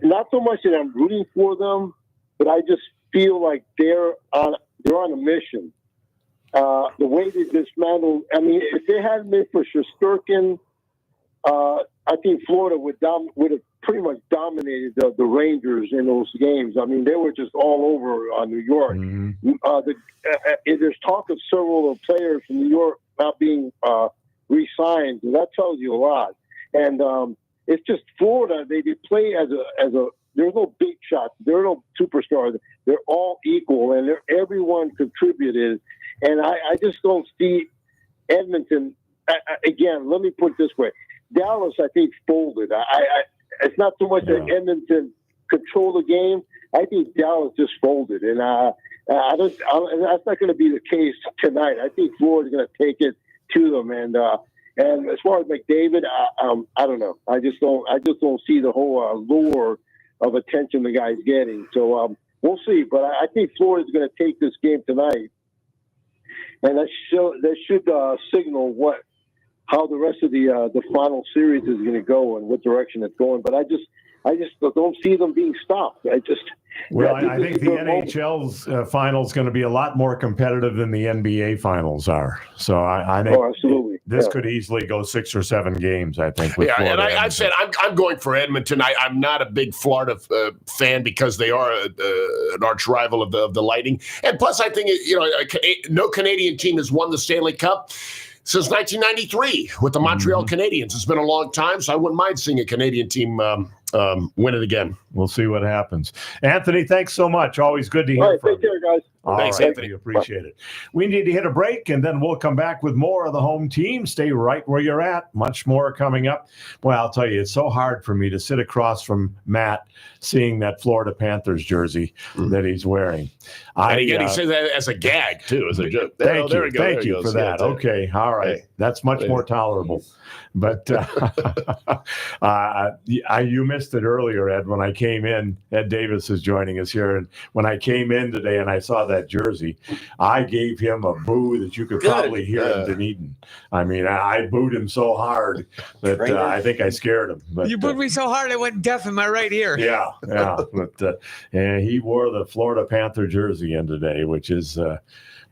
not so much that I'm rooting for them, but I just feel like they're on a mission. The way they dismantled, if they hadn't been for Shesterkin, I think Florida would have pretty much dominated the Rangers in those games. They were just all over New York. Mm-hmm. There's talk of several players from New York not being re-signed, and that tells you a lot. And it's just Florida. They play as a. There's no big shots. There are no superstars. They're all equal, and everyone contributed. And I just don't see Edmonton. Again, let me put it this way. Dallas, I think, folded. It's not so much that Edmonton controlled the game. I think Dallas just folded, and that's not going to be the case tonight. I think Florida's going to take it to them, and as far as McDavid, I don't know. I just don't see the whole lure of attention the guy's getting. So we'll see, but I think Florida's going to take this game tonight, and that should signal how the rest of the final series is going to go and what direction it's going. But I just don't see them being stopped. I think the NHL's final is going to be a lot more competitive than the NBA finals are. So I think absolutely. This could easily go 6 or 7 games, I think. And I said I'm going for Edmonton. I'm not a big Florida fan because they are an arch rival of the Lightning. And plus, I think no Canadian team has won the Stanley Cup since 1993 with the Montreal Canadiens. It's been a long time, so I wouldn't mind seeing a Canadian team win it again. We'll see what happens. Anthony, thanks so much. Always good to hear from you. Take care, guys. Thanks, Anthony. Appreciate it. We need to hit a break, and then we'll come back with more of the home team. Stay right where you're at. Much more coming up. Boy, I'll tell you, it's so hard for me to sit across from Matt seeing that Florida Panthers jersey that he's wearing. And he says that as a gag, too, as a joke. Thank you for that. Okay, all right. Hey. That's much more tolerable. But you missed it earlier, Ed, when I came in. Ed Davis is joining us here. And when I came in today and I saw that jersey, I gave him a boo that you could probably hear in Dunedin. I booed him so hard that I think I scared him. But, you booed me so hard I went deaf in my right ear. Yeah. But he wore the Florida Panther jersey in today, which is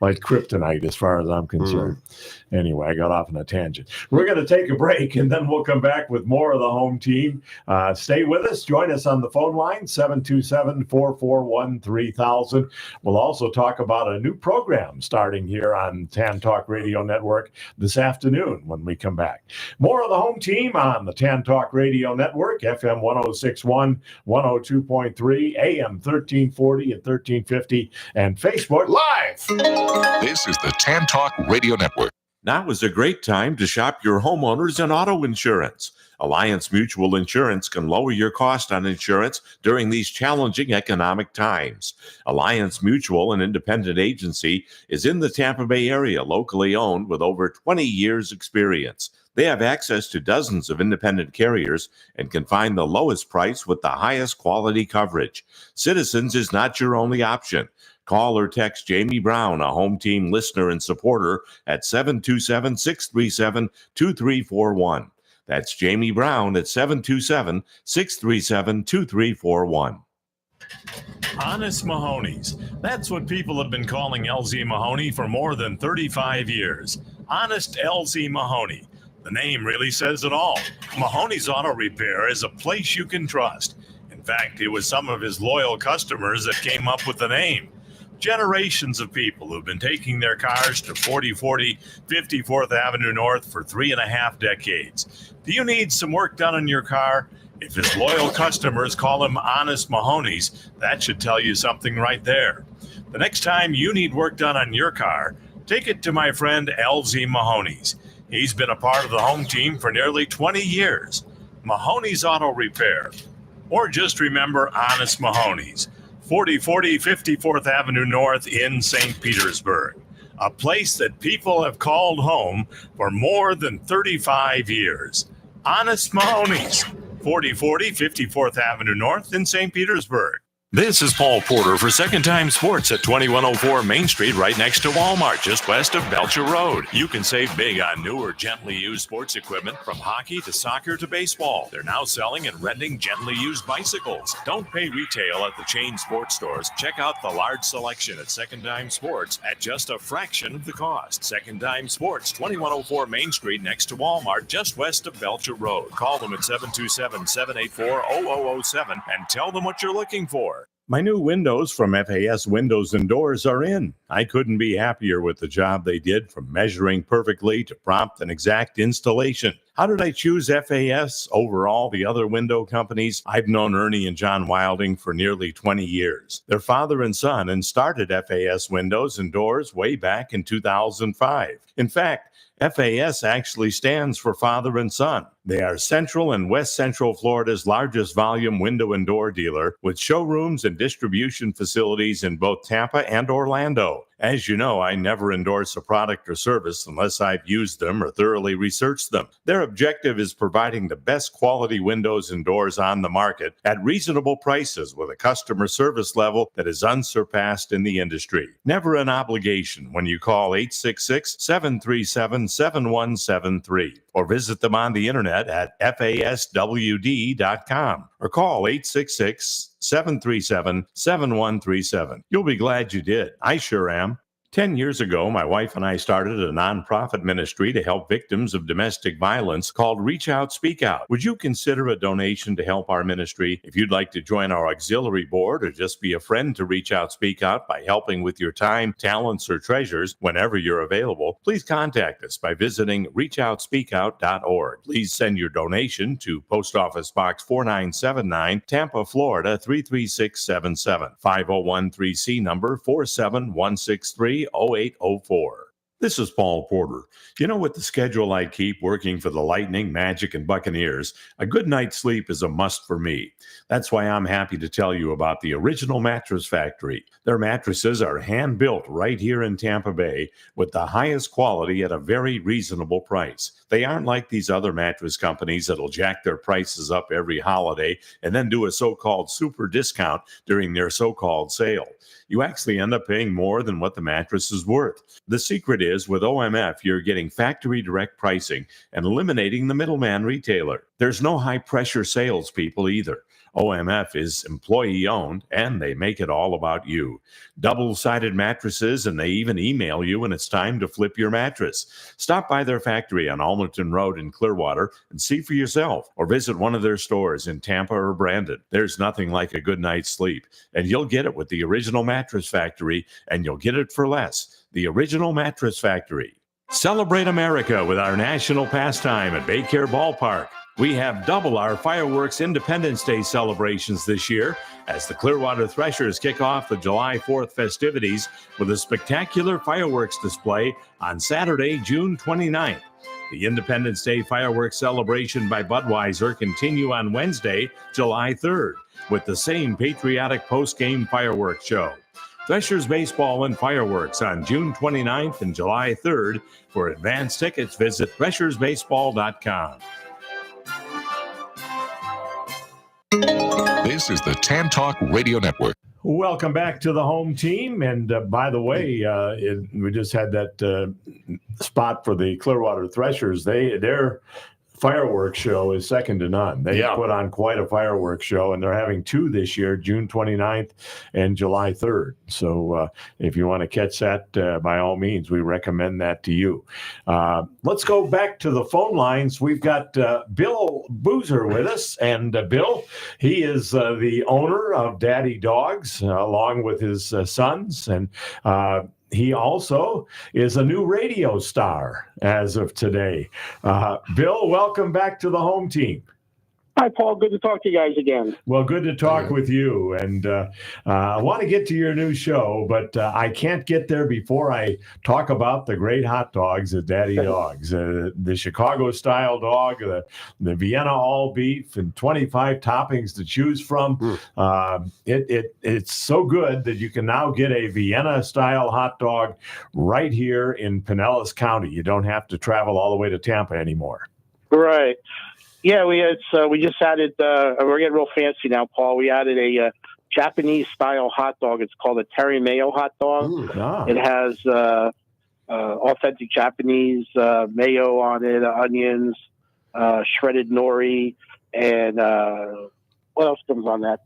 like kryptonite as far as I'm concerned. Anyway, I got off on a tangent. We're going to take a break, and then we'll come back with more of the home team. Stay with us. Join us on the phone line, 727-441-3000. We'll also also talk about a new program starting here on Tan Talk Radio Network this afternoon when we come back. More of the home team on the Tan Talk Radio Network, FM 106.1, 102.3, AM 1340 and 1350, and Facebook Live. This is the Tan Talk Radio Network. Now is a great time to shop your homeowners and auto insurance. Alliance Mutual Insurance can lower your cost on insurance during these challenging economic times. Alliance Mutual, an independent agency, is in the Tampa Bay area, locally owned with over 20 years experience. They have access to dozens of independent carriers and can find the lowest price with the highest quality coverage. Citizens is not your only option. Call or text Jamie Brown, a home team listener and supporter, at 727-637-2341. That's Jamie Brown at 727-637-2341. Honest Mahoney's. That's what people have been calling LZ Mahoney for more than 35 years. Honest LZ Mahoney. The name really says it all. Mahoney's Auto Repair is a place you can trust. In fact, it was some of his loyal customers that came up with the name. Generations of people who've been taking their cars to 4040 54th Avenue North for 3.5 decades. Do you need some work done on your car? If his loyal customers call him Honest Mahoney's, that should tell you something right there. The next time you need work done on your car, take it to my friend LZ Mahoney's. He's been a part of the home team for nearly 20 years. Mahoney's Auto Repair. Or just remember Honest Mahoney's. 4040 54th Avenue North in St. Petersburg, a place that people have called home for more than 35 years. Honest Mahoney's, 4040 54th Avenue North in St. Petersburg. This is Paul Porter for Second Time Sports at 2104 Main Street, right next to Walmart, just west of Belcher Road. You can save big on new or gently used sports equipment from hockey to soccer to baseball. They're now selling and renting gently used bicycles. Don't pay retail at the chain sports stores. Check out the large selection at Second Time Sports at just a fraction of the cost. Second Time Sports, 2104 Main Street, next to Walmart, just west of Belcher Road. Call them at 727-784-0007 and tell them what you're looking for. My new windows from FAS Windows and Doors are in. I couldn't be happier with the job they did, from measuring perfectly to prompt and exact installation. How did I choose FAS over all the other window companies? I've known Ernie and John Wilding for nearly 20 years. They're father and son and started FAS Windows and Doors way back in 2005. In fact, FAS actually stands for father and son. They are Central and West Central Florida's largest volume window and door dealer, with showrooms and distribution facilities in both Tampa and Orlando. As you know, I never endorse a product or service unless I've used them or thoroughly researched them. Their objective is providing the best quality windows and doors on the market at reasonable prices with a customer service level that is unsurpassed in the industry. Never an obligation when you call 866-737-7173 or visit them on the internet at faswd.com or call 866-737-7137. You'll be glad you did. I sure am. 10 years ago, my wife and I started a nonprofit ministry to help victims of domestic violence called Reach Out, Speak Out. Would you consider a donation to help our ministry? If you'd like to join our auxiliary board or just be a friend to Reach Out, Speak Out by helping with your time, talents, or treasures whenever you're available, please contact us by visiting reachoutspeakout.org. Please send your donation to Post Office Box 4979, Tampa, Florida 33677, 5013C number 47163. 0804. This is Paul Porter. You know, with the schedule I keep working for the Lightning, Magic, and Buccaneers, a good night's sleep is a must for me. That's why I'm happy to tell you about the Original Mattress Factory. Their mattresses are hand-built right here in Tampa Bay with the highest quality at a very reasonable price. They aren't like these other mattress companies that'll jack their prices up every holiday and then do a so-called super discount during their so-called sale. You actually end up paying more than what the mattress is worth. The secret is, with OMF, you're getting factory direct pricing and eliminating the middleman retailer. There's no high-pressure salespeople either. OMF is employee-owned, and they make it all about you. Double-sided mattresses, and they even email you when it's time to flip your mattress. Stop by their factory on Almerton Road in Clearwater and see for yourself, or visit one of their stores in Tampa or Brandon. There's nothing like a good night's sleep, and you'll get it with the Original Mattress Factory, and you'll get it for less. The Original Mattress Factory. Celebrate America with our national pastime at Baycare Ballpark. We have double our fireworks Independence Day celebrations this year as the Clearwater Threshers kick off the July 4th festivities with a spectacular fireworks display on Saturday, June 29th. The Independence Day fireworks celebration by Budweiser continue on Wednesday, July 3rd, with the same patriotic post-game fireworks show. Threshers baseball and fireworks on June 29th and July 3rd. For advance tickets, visit threshersbaseball.com. This is the Tan Talk Radio Network. Welcome back to the home team. And by the way, we just had that spot for the Clearwater Threshers. Their fireworks show is second to none. They put on quite a fireworks show, and they're having two this year, June 29th and July 3rd. So if you want to catch that, by all means, we recommend that to you. Let's go back to the phone lines. We've got Bill Boozer with us. And Bill, he is the owner of Dade Dogs, along with his sons. And he also is a new radio star as of today. Bill, welcome back to the home team. Hi, Paul. Good to talk to you guys again. Well, good to talk with you. And I want to get to your new show, but I can't get there before I talk about the great hot dogs at Dade Dogs. The Chicago-style dog, the Vienna all-beef, and 25 toppings to choose from. It's so good that you can now get a Vienna-style hot dog right here in Pinellas County. You don't have to travel all the way to Tampa anymore. Right. Yeah, we just added, we're getting real fancy now, Paul. We added a Japanese-style hot dog. It's called a Terry Mayo hot dog. It has authentic Japanese mayo on it, onions, shredded nori, and what else comes on that?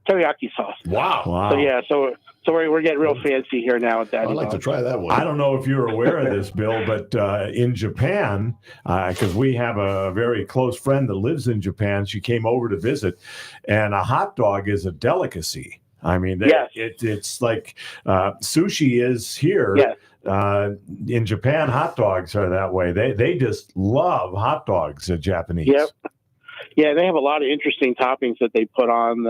Teriyaki sauce. Wow. So, yeah, so we're getting real fancy here now at Dade. I'd like to try that one. I don't know if you're aware of this, Bill, but in Japan, because we have a very close friend that lives in Japan, she came over to visit, and a hot dog is a delicacy. I mean, it's like sushi is here. Yes. In Japan, hot dogs are that way. They just love hot dogs, the Japanese. Yep. Yeah, they have a lot of interesting toppings that they put on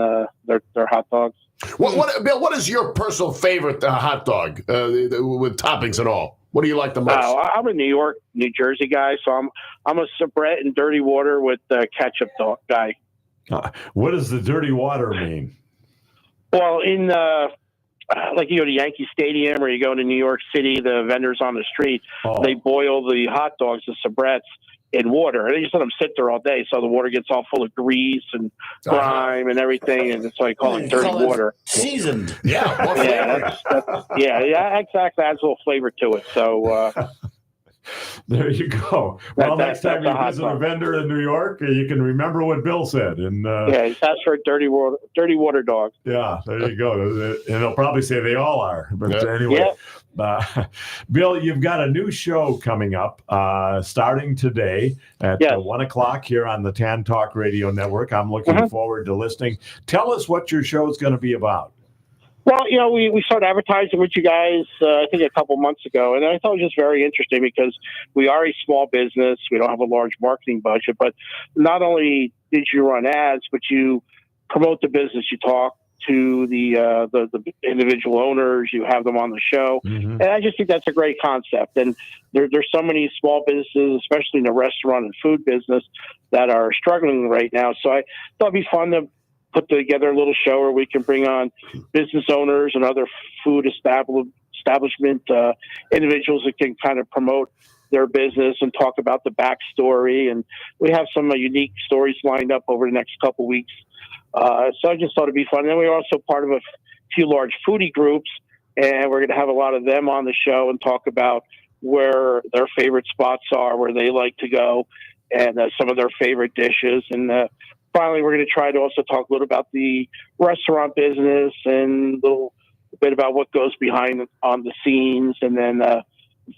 their hot dogs. Bill, what is your personal favorite hot dog with toppings and all? What do you like the most? I'm a New York, New Jersey guy, so I'm a soubrette and dirty water with ketchup guy. What does the dirty water mean? Well, in like you go to Yankee Stadium or you go to New York City, the vendors on the street, they boil the hot dogs, the soubrettes, in water. They just let them sit there all day, so the water gets all full of grease and grime and everything, and that's why I call it dirty water. Seasoned. Yeah, exactly. Adds a little flavor to it. So there you go. Well, next time you visit a vendor in New York, you can remember what Bill said. And just ask for a dirty water dog. Yeah, there you go. And they'll probably say they all are. But anyway. Bill, you've got a new show coming up starting today at 1 o'clock here on the Tan Talk Radio Network. I'm looking forward to listening. Tell us what your show is going to be about. Well, we started advertising with you guys, I think a couple months ago, and I thought it was just very interesting because we are a small business. We don't have a large marketing budget, but not only did you run ads, but you promote the business. You talk to the individual owners, you have them on the show. And I just think that's a great concept. And there's so many small businesses, especially in the restaurant and food business, that are struggling right now. So I thought it'd be fun to put together a little show where we can bring on business owners and other food establishment individuals that can kind of promote their business and talk about the backstory. And we have some unique stories lined up over the next couple weeks. So I just thought it'd be fun. And then we're also part of a few large foodie groups, and we're going to have a lot of them on the show and talk about where their favorite spots are, where they like to go. and some of their favorite dishes. And finally, we're going to try to also talk a little about the restaurant business and a little bit about what goes behind on the scenes. And then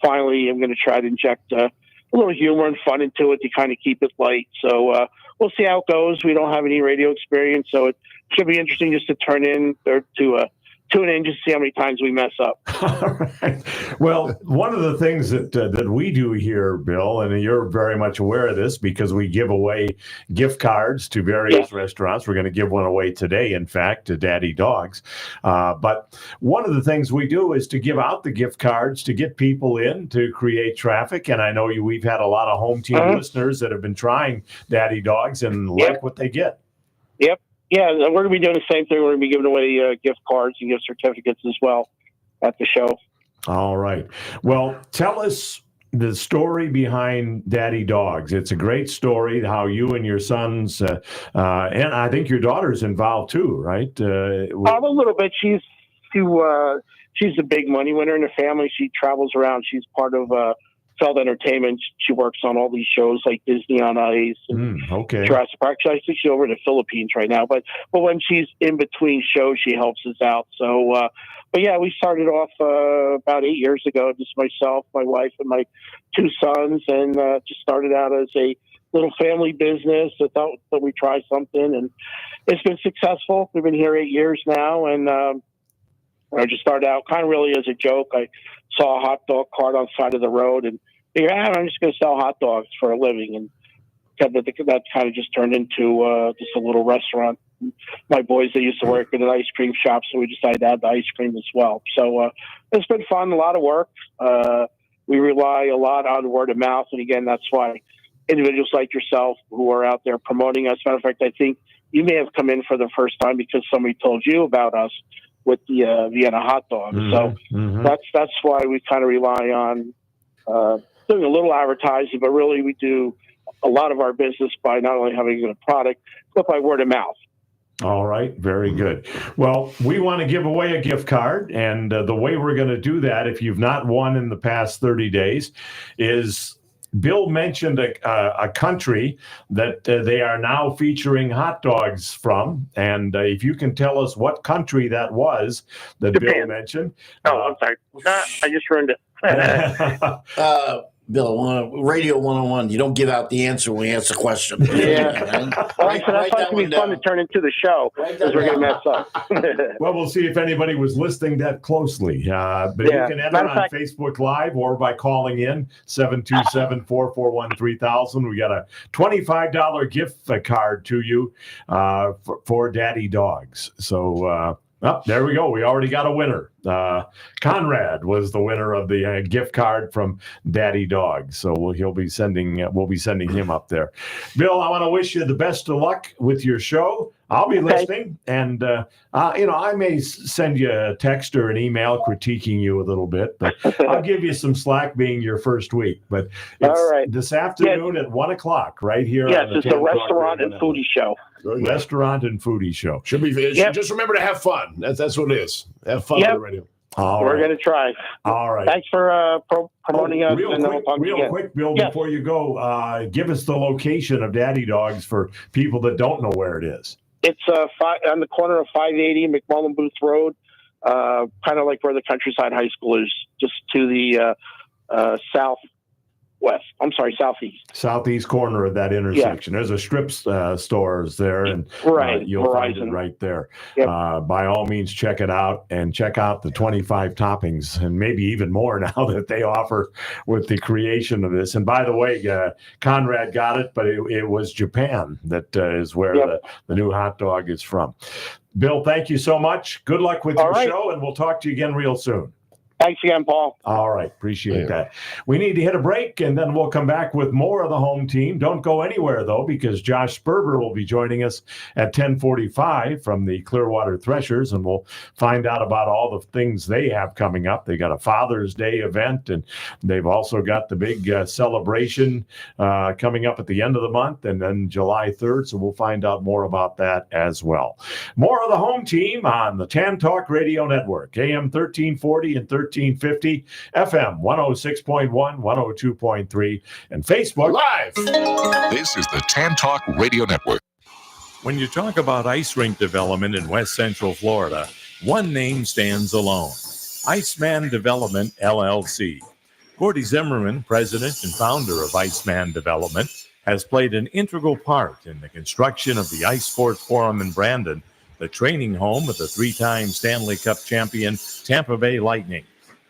finally, I'm going to try to inject a little humor and fun into it to kind of keep it light. So we'll see how it goes. We don't have any radio experience, so it should be interesting just to tune in just to see how many times we mess up. All right. Well, one of the things that we do here, Bill, and you're very much aware of this because we give away gift cards to various restaurants. We're going to give one away today, in fact, to Daddy Dogs. But one of the things we do is to give out the gift cards to get people in to create traffic. And I know we've had a lot of home team listeners that have been trying Daddy Dogs and like what they get. Yep. Yeah, we're going to be doing the same thing. We're going to be giving away gift cards and gift certificates as well at the show. All right. Well, tell us the story behind Daddy Dogs. It's a great story, how you and your sons, and I think your daughter's involved too, right? A little bit. She's a big money winner in the family. She travels around. She's part of Feld Entertainment. She works on all these shows like Disney on Ice and Jurassic Park. I think she's over in the Philippines right now. But when she's in between shows, she helps us out. So, but yeah, we started off about 8 years ago. Just myself, my wife, and my 2 sons, and just started out as a little family business. I thought that we'd try something, and it's been successful. We've been here 8 years now, and I just started out kind of really as a joke. I saw a hot dog cart on the side of the road and figured, I'm just going to sell hot dogs for a living. And that kind of just turned into just a little restaurant. My boys, they used to work in an ice cream shop, so we decided to add the ice cream as well. So it's been fun, a lot of work. We rely a lot on word of mouth. And again, that's why individuals like yourself who are out there promoting us. Matter of fact, I think you may have come in for the first time because somebody told you about us with the Vienna hot dog. So that's why we kind of rely on doing a little advertising, but really we do a lot of our business by not only having a product, but by word of mouth. All right. Very good. Well, we want to give away a gift card. And the way we're going to do that, if you've not won in the past 30 days, is Bill mentioned a country that they are now featuring hot dogs from. And if you can tell us what country that was that Japan. Bill mentioned. I'm sorry. I just ruined it. Bill, Radio 101, you don't give out the answer when we ask the question. Yeah. That's why it's going to be fun to turn into the show because we're going to mess up. Well, we'll see if anybody was listening that closely. But you can enter on Facebook Live or by calling in 727-441-3000. We got a $25 gift card to you for Daddy Dogs. So there we go. We already got a winner. Conrad was the winner of the gift card from Daddy Dog. So we'll be sending him up there. Bill, I want to wish you the best of luck with your show. I'll be listening, and I may send you a text or an email critiquing you a little bit, but I'll give you some slack being your first week. But it's this afternoon at 1:00 right here. Yes, it's a restaurant and foodie show. Restaurant and foodie show. Should be. Just remember to have fun. That's what it is. Have fun on the radio. We're going to try. All right. Thanks for promoting us. Real quick, Bill, before you go, give us the location of Daddy Dogs for people that don't know where it is. It's on the corner of 580 McMullen Booth Road, kind of like where the Countryside High School is, just to the southeast corner of that intersection. There's a strip stores there, and you'll find it right there. By all means, check it out and check out the 25 toppings and maybe even more now that they offer with the creation of this. And by the way, Conrad got it, but it was Japan that is where the new hot dog is from. Bill, thank you so much. Good luck with your show, and we'll talk to you again real soon. Thanks again, Paul. All right. Appreciate that. We need to hit a break, and then we'll come back with more of the home team. Don't go anywhere, though, because Josh Sperber will be joining us at 10:45 from the Clearwater Threshers, and we'll find out about all the things they have coming up. They got a Father's Day event, and they've also got the big celebration coming up at the end of the month, and then July 3rd, so we'll find out more about that as well. More of the home team on the Tan Talk Radio Network, AM 1340 and 13. 1450, FM 106.1, 102.3, and Facebook Live. This is the Tan Talk Radio Network. When you talk about ice rink development in West Central Florida, one name stands alone: Iceman Development, LLC. Gordy Zimmerman, president and founder of Iceman Development, has played an integral part in the construction of the Ice Sports Forum in Brandon, the training home of the three-time Stanley Cup champion Tampa Bay Lightning,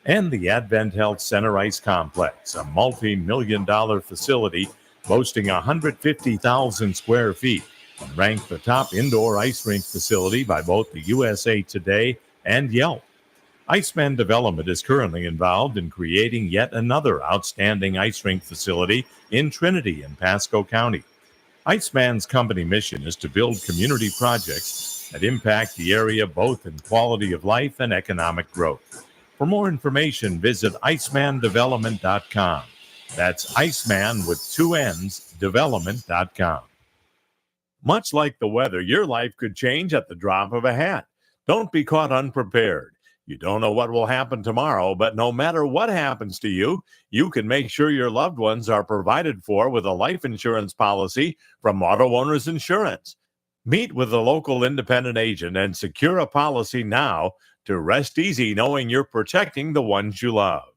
and the Advent Health Center Ice Complex, a multi-million-dollar facility boasting 150,000 square feet, and ranked the top indoor ice rink facility by both the USA Today and Yelp. Iceman Development is currently involved in creating yet another outstanding ice rink facility in Trinity in Pasco County. Iceman's company mission is to build community projects that impact the area both in quality of life and economic growth. For more information, visit icemandevelopment.com. That's Iceman with 2 N's, development.com. Much like the weather, your life could change at the drop of a hat. Don't be caught unprepared. You don't know what will happen tomorrow, but no matter what happens to you, you can make sure your loved ones are provided for with a life insurance policy from Auto Owners Insurance. Meet with a local independent agent and secure a policy now to rest easy knowing you're protecting the ones you love.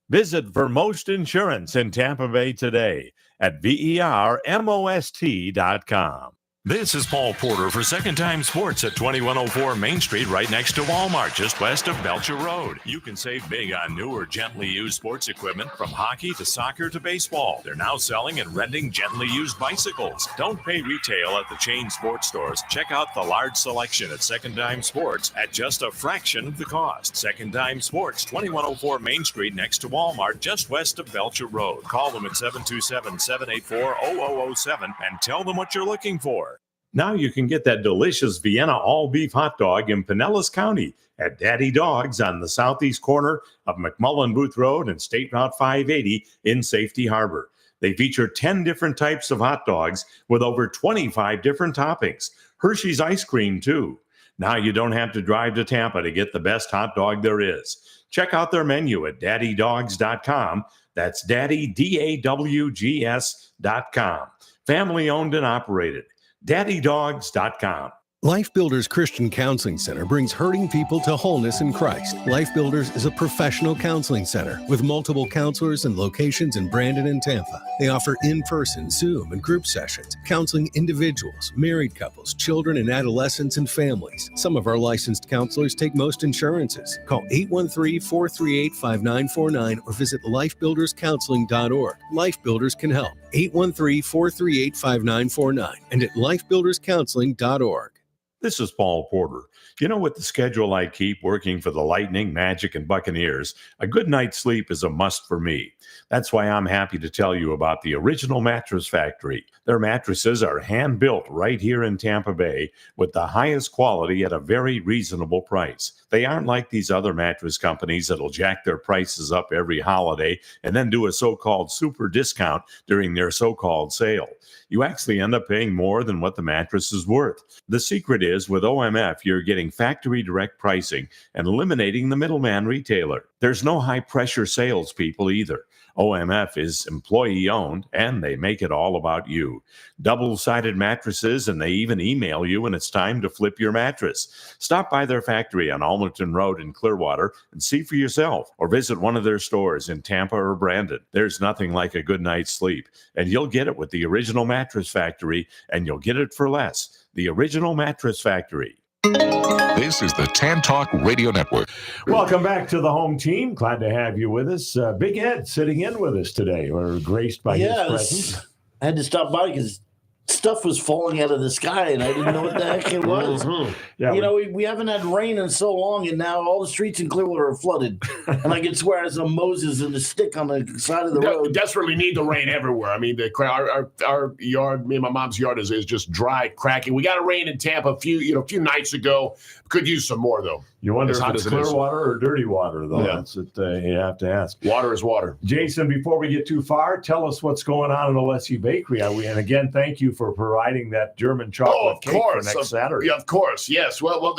Visit Vermost Insurance in Tampa Bay today at vermost.com. This is Paul Porter for Second Time Sports at 2104 Main Street, right next to Walmart, just west of Belcher Road. You can save big on new or gently used sports equipment from hockey to soccer to baseball. They're now selling and renting gently used bicycles. Don't pay retail at the chain sports stores. Check out the large selection at Second Time Sports at just a fraction of the cost. Second Time Sports, 2104 Main Street, next to Walmart, just west of Belcher Road. Call them at 727-784-0007 and tell them what you're looking for. Now you can get that delicious Vienna all-beef hot dog in Pinellas County at Daddy Dogs on the southeast corner of McMullen Booth Road and State Route 580 in Safety Harbor. They feature 10 different types of hot dogs with over 25 different toppings. Hershey's ice cream, too. Now you don't have to drive to Tampa to get the best hot dog there is. Check out their menu at daddydogs.com. That's daddy, DAWGS.com. Family owned and operated. daddydogs.com. Life Builders Christian Counseling Center brings hurting people to wholeness in Christ. Life Builders is a professional counseling center with multiple counselors and locations in Brandon and Tampa. They offer in-person, Zoom, and group sessions, counseling individuals, married couples, children and adolescents, and families. Some of our licensed counselors take most insurances. Call 813-438-5949 or visit lifebuilderscounseling.org. Life Builders can help. 813-438-5949 and at lifebuilderscounseling.org. This is Paul Porter. You know, with the schedule I keep working for the Lightning, Magic, and Buccaneers, a good night's sleep is a must for me. That's why I'm happy to tell you about the Original Mattress Factory. Their mattresses are hand-built right here in Tampa Bay with the highest quality at a very reasonable price. They aren't like these other mattress companies that'll jack their prices up every holiday and then do a so-called super discount during their so-called sale. You actually end up paying more than what the mattress is worth. The secret is, with OMF, you're getting factory direct pricing and eliminating the middleman retailer. There's no high-pressure salespeople either. OMF is employee-owned, and they make it all about you. Double-sided mattresses, and they even email you when it's time to flip your mattress. Stop by their factory on Almerton Road in Clearwater and see for yourself, or visit one of their stores in Tampa or Brandon. There's nothing like a good night's sleep, and you'll get it with the Original Mattress Factory, and you'll get it for less. The Original Mattress Factory. This is the Tan Talk Radio Network. Welcome back to the home team. Glad to have you with us. Big Ed sitting in with us today. We're graced by his presence. I had to stop by because stuff was falling out of the sky, and I didn't know what the heck it was. Yeah, you know, we haven't had rain in so long, and now all the streets in Clearwater are flooded. And I can swear there's a Moses and a stick on the side of the road. Desperately need the rain everywhere. I mean, our yard, me and my mom's yard is just dry, cracking. We got a rain in Tampa a few nights ago. Could use some more though. You wonder if it's clear water or dirty water, though. Yeah. That's what you have to ask. Water is water. Jason, before we get too far, tell us what's going on at Alessi Bakery. And again, thank you for providing that German chocolate cake for next Saturday. Yeah, of course, yes. Well,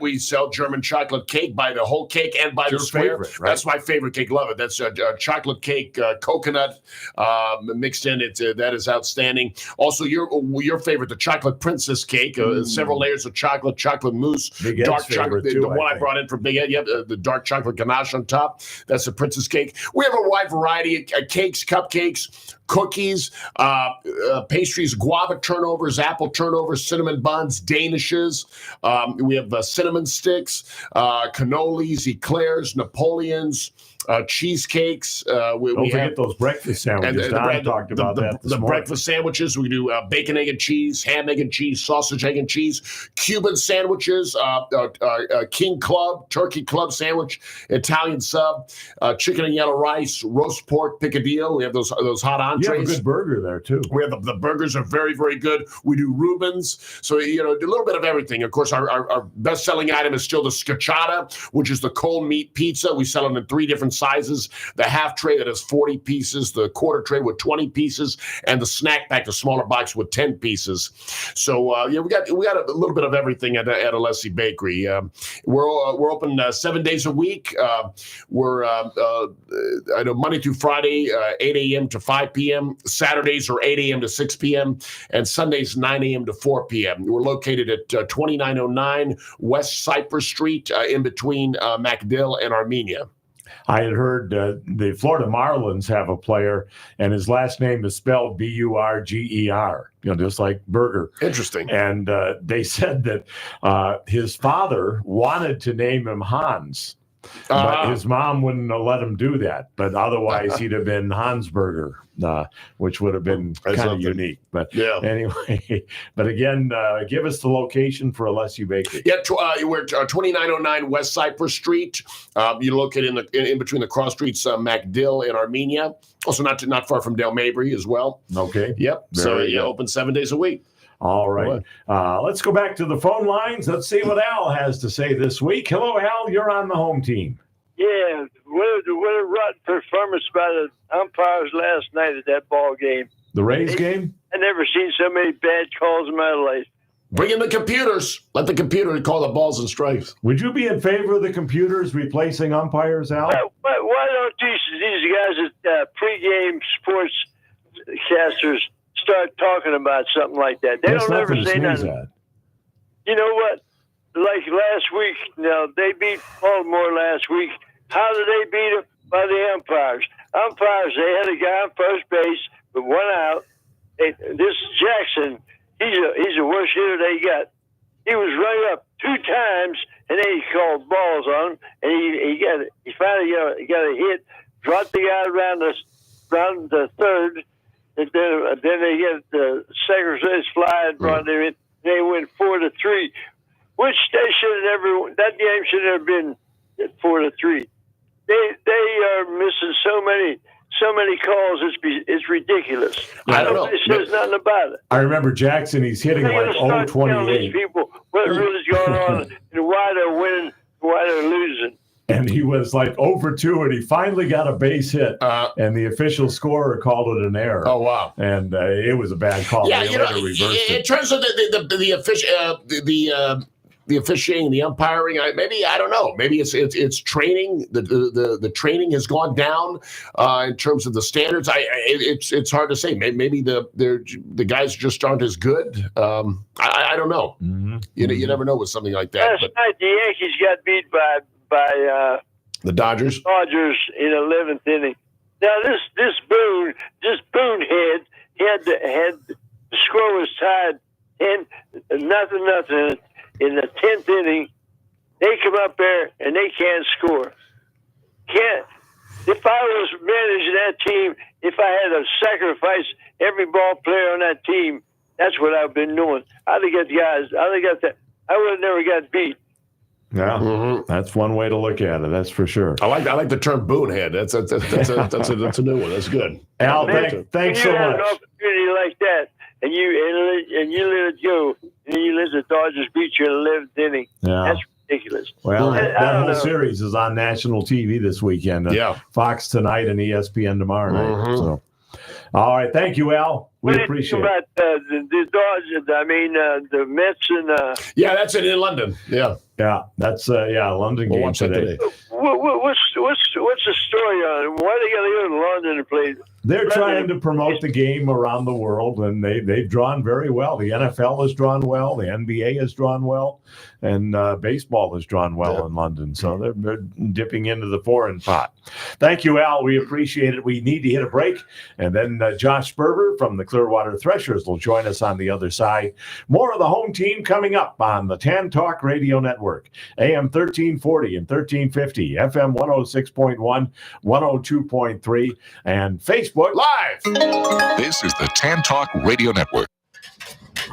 we sell German chocolate cake, by the whole cake and by the square. Favorite, right? That's my favorite cake. Love it. That's a chocolate cake, coconut mixed in it. That is outstanding. Also, your favorite, the chocolate princess cake, several layers of chocolate mousse, Big Ed's dark chocolate. favorite, too, The one I think. brought in from Big Ed, the dark chocolate ganache on top. That's the princess cake. We have a wide variety of cakes, cupcakes, cookies, pastries, guava turnovers, apple turnovers, cinnamon buns, danishes. We have cinnamon sticks, cannolis, eclairs, Napoleons, cheesecakes. Don't forget those breakfast sandwiches. Don talked about that this the morning. breakfast sandwiches. We do bacon, egg, and cheese, ham, egg, and cheese, sausage, egg, and cheese, Cuban sandwiches, King Club, Turkey Club sandwich, Italian sub, chicken and yellow rice, roast pork, picadillo. We have those hot entrees. You have a good burger there, too. We have the burgers are very, very good. We do Reubens. So, a little bit of everything. Of course, our best-selling item is still the scacciata, which is the cold meat pizza. We sell it in 3 different sizes. The half tray that has 40 pieces, the quarter tray with 20 pieces, and the snack pack, the smaller box with 10 pieces. So, we got a little bit of everything at Alessi Bakery. We're open 7 days a week. We're I know Monday through Friday, 8 a.m. to 5 p.m. Saturdays are 8 a.m. to 6 p.m. and Sundays 9 a.m. to 4 p.m. We're located at 2909 West Cypress Street, in between MacDill and Armenia. I had heard the Florida Marlins have a player, and his last name is spelled Burger, just like burger. Interesting. And they said that his father wanted to name him Hans, but his mom wouldn't have let him do that. But otherwise, he'd have been Hansburger, which would have been kind of unique. But anyway, but again, give us the location for Alessi Bakery. Yeah, we're 2909 West Cypress Street. You're located in between the cross streets, MacDill and Armenia. Also, not far from Del Mabry as well. Okay. Yep. Very good. Open 7 days a week. All right. Let's go back to the phone lines. Let's see what Al has to say this week. Hello, Al. You're on the home team. Yeah, what a rotten performance by the umpires last night at that ball game. The Rays game? I never seen so many bad calls in my life. Bring in the computers. Let the computer call the balls and strikes. Would you be in favor of the computers replacing umpires, Al? Why don't these guys at pregame sports casters start talking about something like that? They don't ever say nothing. You know what? Like last week, they beat Baltimore last week. How did they beat them? By the umpires. They had a guy on first base with 1 out. This Jackson, he's the worst hitter they got. He was right up 2 times, and then he called balls on him, and he finally got a hit, dropped the guy around the third, and then they get the second base fly and brought them in. They went 4-3, which they should have never. That game should have been 4-3. They are missing so many calls. It's ridiculous. I don't know. Nobody says nothing about it. I remember Jackson. He's hitting like 0-28. People what really is going on and why they're winning, why they're losing. And he was like 0-2, and he finally got a base hit, and the official scorer called it an error. Oh, wow. And it was a bad call. Yeah, they later reversed in it. terms of the officiating, the umpiring, I don't know. Maybe it's training. The training has gone down in terms of the standards. It's hard to say. Maybe the guys just aren't as good. I don't know. Mm-hmm. You never know with something like that. Last night the Yankees got beat by the Dodgers. In 11th inning. Now this Boone head the score was tied 10-0. In the 10th inning, they come up there and they can't score. If I was managing that team, if I had to sacrifice every ball player on that team, that's what I've been doing. I'd have got guys. I would have never got beat. Yeah, that's one way to look at it. That's for sure. I like the term bonehead. That's a new one. That's good. Al, thanks so much. When you have an opportunity like that, and you let it go, and you let the Dodgers beat you in the 11th inning, that's ridiculous. Well, that whole series is on national TV this weekend. Fox tonight and ESPN tomorrow night. So, all right, thank you, Al. We what appreciate do you think about the Dodgers? I mean, the Mets and. Yeah, that's it in London. Yeah. Yeah, that's London We'll game watch that today. What's the story on it? Why are they going to go to London and play? They're trying to promote the game around the world, and they've drawn very well. The NFL has drawn well, the NBA has drawn well, and baseball has drawn well in London. So they're dipping into the foreign pot. Thank you, Al. We appreciate it. We need to hit a break, and then Josh Sperber from the Clearwater Threshers will join us on the other side. More of the home team coming up on the Tan Talk Radio Network, AM 1340 and 1350, FM 106.1, 102.3, and Facebook Live. This is the Tan Talk Radio Network.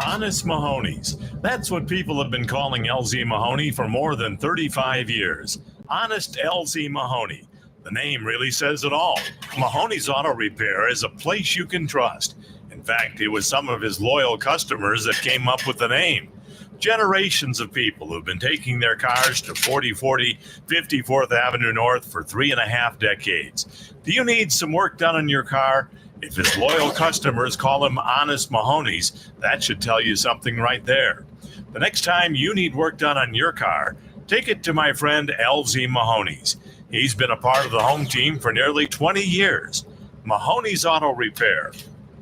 Honest Mahoney's. That's what people have been calling LZ Mahoney for more than 35 years. Honest LZ Mahoney. The name really says it all. Mahoney's Auto Repair is a place you can trust. In fact, it was some of his loyal customers that came up with the name. Generations of people who've been taking their cars to 4040 54th Avenue North for 3.5 decades. Do you need some work done on your car? If his loyal customers call him Honest Mahoney's, that should tell you something right there. The next time you need work done on your car, take it to my friend LZ Mahoney's. He's been a part of the home team for nearly 20 years. Mahoney's Auto Repair.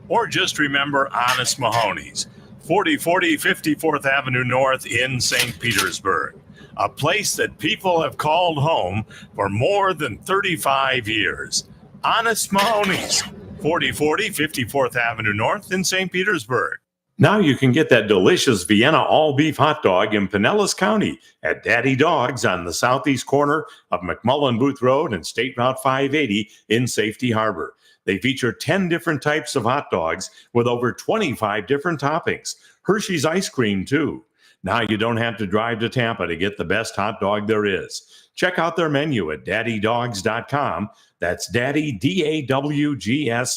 Or just remember Honest Mahoney's. 4040 54th Avenue North in St. Petersburg, a place that people have called home for more than 35 years. Honest Mahoney's, 4040 54th Avenue North in St. Petersburg. Now you can get that delicious Vienna all-beef hot dog in Pinellas County at Daddy Dogs on the southeast corner of McMullen Booth Road and State Route 580 in Safety Harbor. They feature 10 different types of hot dogs with over 25 different toppings. Hershey's ice cream, too. Now you don't have to drive to Tampa to get the best hot dog there is. Check out their menu at daddydogs.com. That's daddy, DAWGS.com.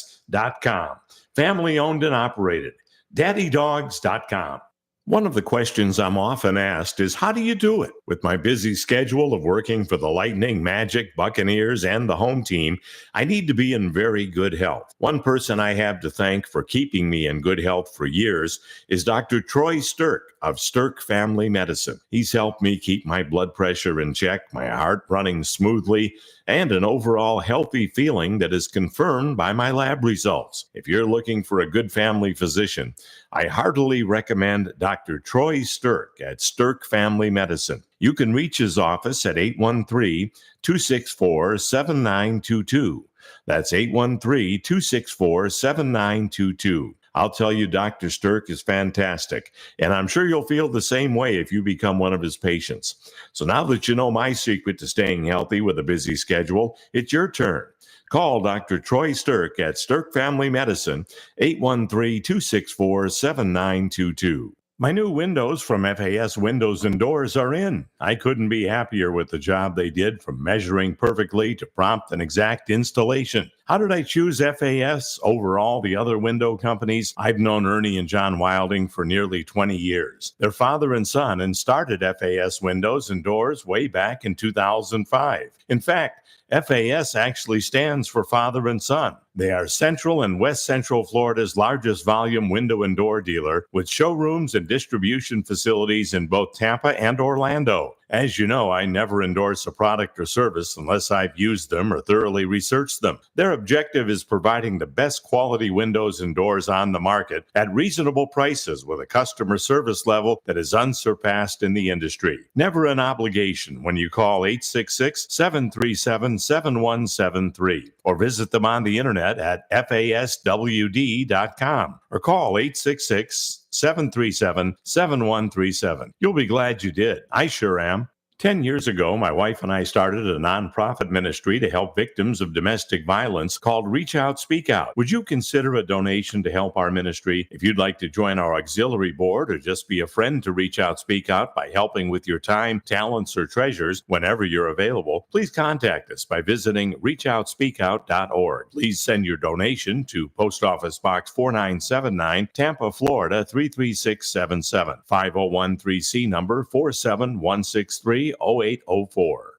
Family owned and operated. daddydogs.com. One of the questions I'm often asked is, how do you do it? With my busy schedule of working for the Lightning, Magic, Buccaneers, and the home team, I need to be in very good health. One person I have to thank for keeping me in good health for years is Dr. Troy Stirk of Stirk Family Medicine. He's helped me keep my blood pressure in check, my heart running smoothly, and an overall healthy feeling that is confirmed by my lab results. If you're looking for a good family physician, I heartily recommend Dr. Troy Stirk at Stirk Family Medicine. You can reach his office at 813-264-7922. That's 813-264-7922. I'll tell you, Dr. Stirk is fantastic, and I'm sure you'll feel the same way if you become one of his patients. So now that you know my secret to staying healthy with a busy schedule, it's your turn. Call Dr. Troy Stirk at Stirk Family Medicine, 813-264-7922. My new windows from FAS Windows and Doors are in. I couldn't be happier with the job they did, from measuring perfectly to prompt and exact installation. How did I choose FAS over all the other window companies? I've known Ernie and John Wilding for nearly 20 years. They're father and son and started FAS Windows and Doors way back in 2005. In fact, FAS actually stands for Father and Son. They are Central and West Central Florida's largest volume window and door dealer, with showrooms and distribution facilities in both Tampa and Orlando. As you know, I never endorse a product or service unless I've used them or thoroughly researched them. Their objective is providing the best quality windows and doors on the market at reasonable prices with a customer service level that is unsurpassed in the industry. Never an obligation when you call 866-737-7173 or visit them on the internet at faswd.com or call 866-737-7137. You'll be glad you did. I sure am. 10 years ago, my wife and I started a nonprofit ministry to help victims of domestic violence called Reach Out, Speak Out. Would you consider a donation to help our ministry? If you'd like to join our auxiliary board or just be a friend to Reach Out, Speak Out by helping with your time, talents, or treasures whenever you're available, please contact us by visiting reachoutspeakout.org. Please send your donation to Post Office Box 4979, Tampa, Florida 33677, 5013C number 47163. 0804.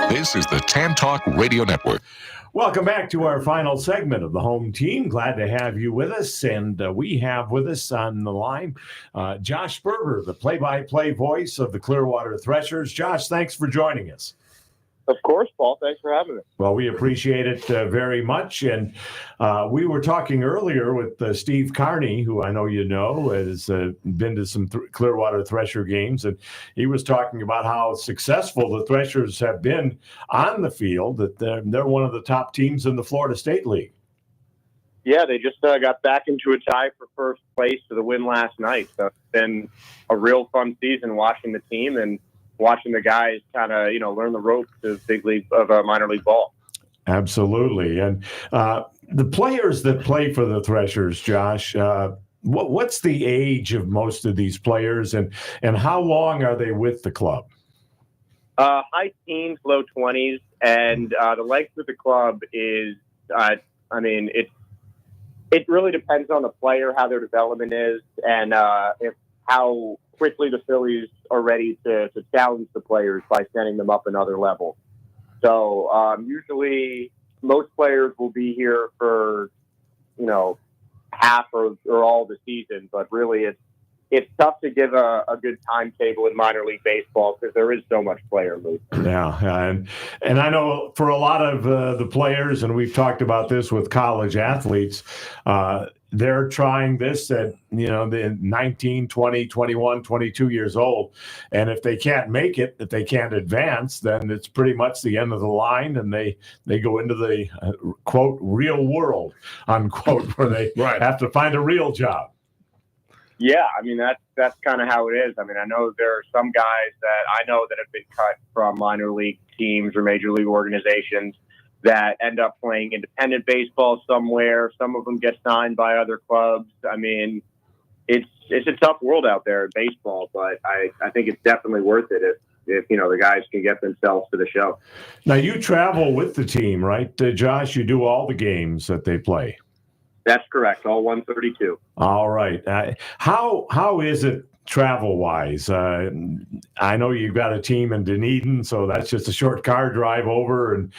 This is the Tan Talk Radio Network. Welcome back to our final segment of the home team. Glad to have you with us. And we have with us on the line Josh Berger, the play-by-play voice of the Clearwater Threshers. Josh, thanks for joining us. Of course, Paul. Thanks for having me. Well, we appreciate it very much. And we were talking earlier with Steve Carney, who I know you know, has been to some Clearwater Thresher games. And he was talking about how successful the Threshers have been on the field, that they're one of the top teams in the Florida State League. Yeah, they just got back into a tie for first place to the win last night. So it's been a real fun season watching the team and watching the guys kind of, learn the ropes of big league of minor league ball. Absolutely. And the players that play for the Threshers, Josh, what's the age of most of these players and how long are they with the club? High teens, low 20s. And the length of the club is, it really depends on the player, how their development is, and how quickly the Phillies are ready to challenge the players by sending them up another level. So usually most players will be here for, half or all the season, but really it's tough to give a good timetable in minor league baseball because there is so much player movement. Yeah, and I know for a lot of the players, and we've talked about this with college athletes, they're trying this at, the 19, 20, 21, 22 years old. And if they can't make it, if they can't advance, then it's pretty much the end of the line. And they go into the, quote, real world, unquote, where they have to find a real job. Yeah, that's kind of how it is. I know there are some guys that I know that have been cut from minor league teams or major league organizations that end up playing independent baseball somewhere. Some of them get signed by other clubs. It's a tough world out there in baseball, but I think it's definitely worth it if the guys can get themselves to the show. Now, you travel with the team, right, Josh? You do all the games that they play. That's correct. All 132. All right. How is it travel-wise? I know you've got a team in Dunedin, so that's just a short car drive over, and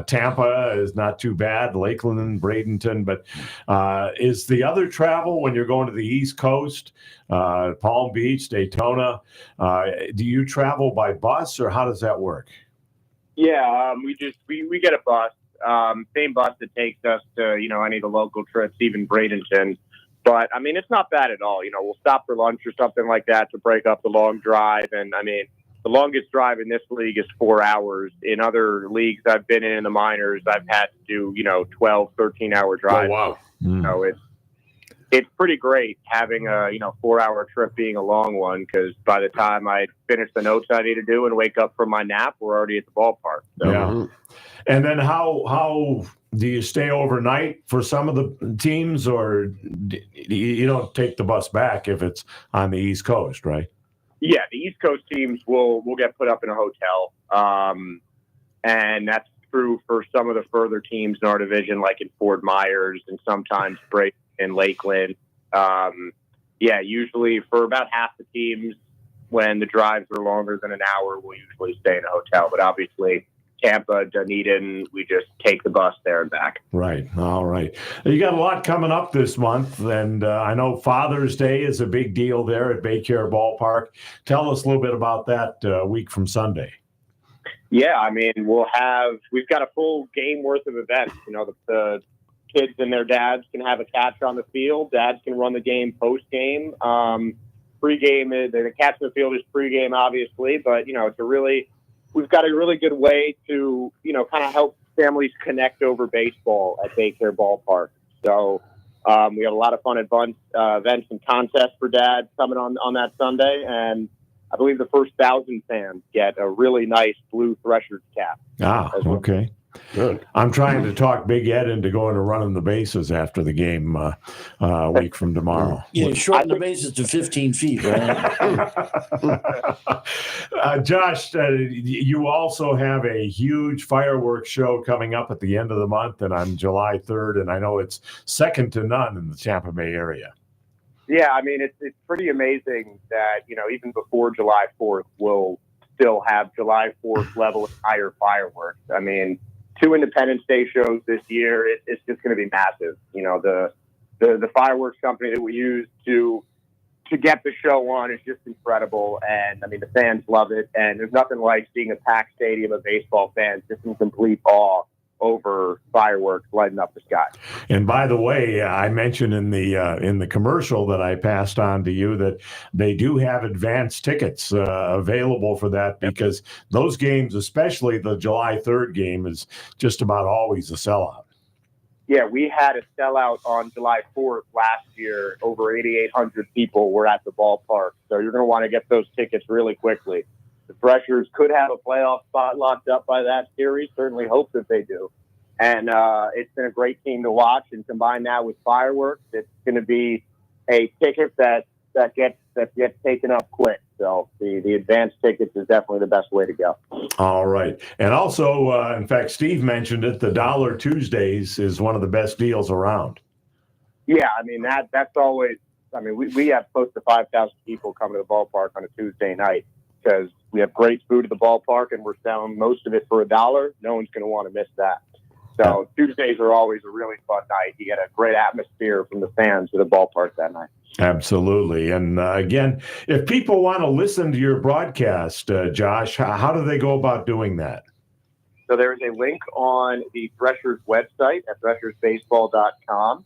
Tampa is not too bad, Lakeland, Bradenton, but is the other travel when you're going to the East Coast, Palm Beach, Daytona, do you travel by bus, or how does that work? Yeah, we get a bus. Same bus that takes us to, any of the local trips, even Bradenton. But, it's not bad at all. We'll stop for lunch or something like that to break up the long drive. And, the longest drive in this league is 4 hours. In other leagues I've been in the minors, I've had to do, 12, 13-hour drives. Oh, wow. So it's pretty great having a, 4-hour trip being a long one, because by the time I finish the notes I need to do and wake up from my nap, we're already at the ballpark. So. Yeah. And then how do you stay overnight for some of the teams, or you don't take the bus back if it's on the East Coast, right? Yeah, the East Coast teams will get put up in a hotel. And that's true for some of the further teams in our division, like in Fort Myers and sometimes Brayton and Lakeland. Usually for about half the teams, when the drives are longer than an hour, we'll usually stay in a hotel. But obviously, Tampa, Dunedin, we just take the bus there and back. Right. All right. You got a lot coming up this month, and I know Father's Day is a big deal there at Baycare Ballpark. Tell us a little bit about that week from Sunday. Yeah, we've got a full game worth of events. The kids and their dads can have a catch on the field. Dads can run the game post-game. Pre-game, the catch on the field is pre-game, obviously, but, we've got a really good way to, kind of help families connect over baseball at Baycare Ballpark. So we have a lot of fun events and contests for dads coming on that Sunday. And I believe the first 1,000 fans get a really nice blue Threshers cap. Okay. Good. I'm trying to talk Big Ed into going to running the bases after the game a week from tomorrow. Yeah, shorten the bases to 15 feet, right? Josh, you also have a huge fireworks show coming up at the end of the month and on July 3rd, and I know it's second to none in the Tampa Bay area. Yeah, it's pretty amazing that, even before July 4th, we'll still have July 4th level and higher fireworks. 2 Independence Day shows this year. It's just going to be massive. You know, the fireworks company that we use to get the show on is just incredible. And I mean, the fans love it. And there's nothing like seeing a packed stadium of baseball fans just in complete awe over fireworks lighting up the sky. And by the way, I mentioned in the commercial that I passed on to you that they do have advance tickets available for that, because those games, especially the July 3rd game, is just about always a sellout. Yeah, we had a sellout on July 4th last year. Over 8,800 people were at the ballpark. So you're going to want to get those tickets really quickly. The Threshers could have a playoff spot locked up by that series. Certainly hope that they do. And it's been a great team to watch. And combine that with fireworks, it's going to be a ticket that gets taken up quick. So the advanced tickets is definitely the best way to go. All right. And also, in fact, Steve mentioned it, the Dollar Tuesdays is one of the best deals around. Yeah, I mean, that's always, I mean, we have close to 5,000 people come to the ballpark on a Tuesday night because we have great food at the ballpark and we're selling most of it for $1. No one's going to want to miss that. So Tuesdays are always a really fun night. You get a great atmosphere from the fans at the ballpark that night. Absolutely. And again, if people want to listen to your broadcast, Josh, how do they go about doing that? So there's a link on the Threshers website at threshersbaseball.com.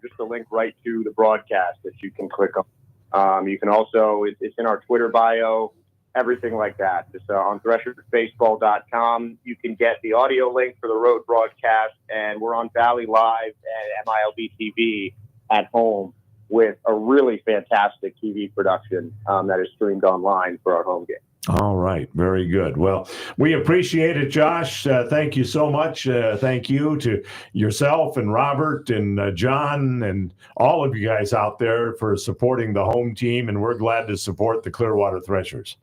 Just a link right to the broadcast that you can click on. You can also, it's in our Twitter bio, everything like that. Just on threshersbaseball.com, you can get the audio link for the road broadcast, and we're on Valley Live and MILB TV at home with a really fantastic TV production that is streamed online for our home game. All right. Very good. Well, we appreciate it, Josh. Thank you so much. Thank you to yourself and Robert and John and all of you guys out there for supporting the home team, and we're glad to support the Clearwater Threshers.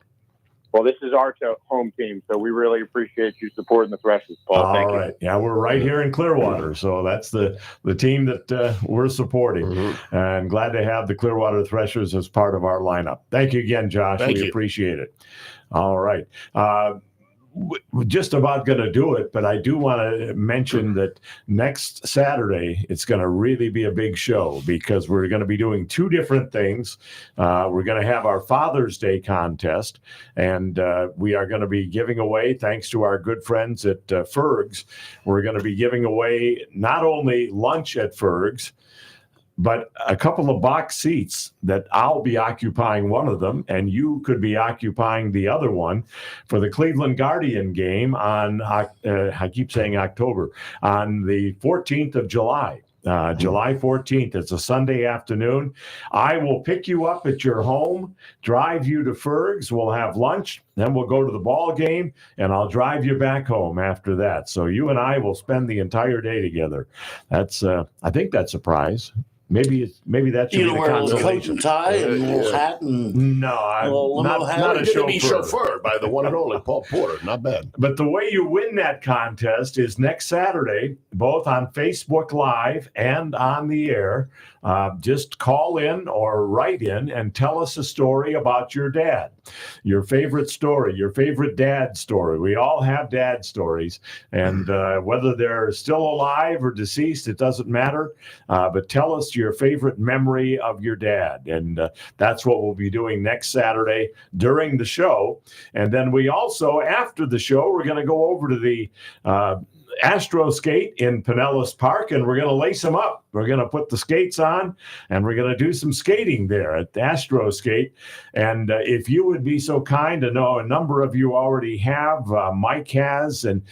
Well, this is our home team, so we really appreciate you supporting the Threshers, Paul. Thank you. All right. Yeah, we're right here in Clearwater, so that's the team that we're supporting. Mm-hmm. And glad to have the Clearwater Threshers as part of our lineup. Thank you again, Josh. We appreciate it. All right. We're just about going to do it, but I do want to mention that next Saturday, it's going to really be a big show because we're going to be doing 2 different things. We're going to have our Father's Day contest, and we are going to be giving away, thanks to our good friends at Ferg's, we're going to be giving away not only lunch at Ferg's, but a couple of box seats that I'll be occupying one of them, and you could be occupying the other one for the Cleveland Guardian game on, I keep saying October, on the 14th of July. July 14th. It's a Sunday afternoon. I will pick you up at your home, drive you to Ferg's. We'll have lunch. Then we'll go to the ball game, and I'll drive you back home after that. So you and I will spend the entire day together. That's, I think that's a prize. Maybe that should be the consolation. Tie and a little hat and not a chauffeur. Be chauffeured by the one and only Paul Porter. Not bad. But the way you win that contest is next Saturday, both on Facebook Live and on the air. Just call in or write in and tell us a story about your dad, your favorite story, your favorite dad story. We all have dad stories, and whether they're still alive or deceased, it doesn't matter. But tell us your favorite memory of your dad, and that's what we'll be doing next Saturday during the show. And then we also, after the show, we're going to go over to the Astro Skate in Pinellas Park, and we're going to lace them up. We're going to put the skates on, and we're going to do some skating there at the Astro Skate. And if you would be so kind to know, a number of you already have, Mike has, and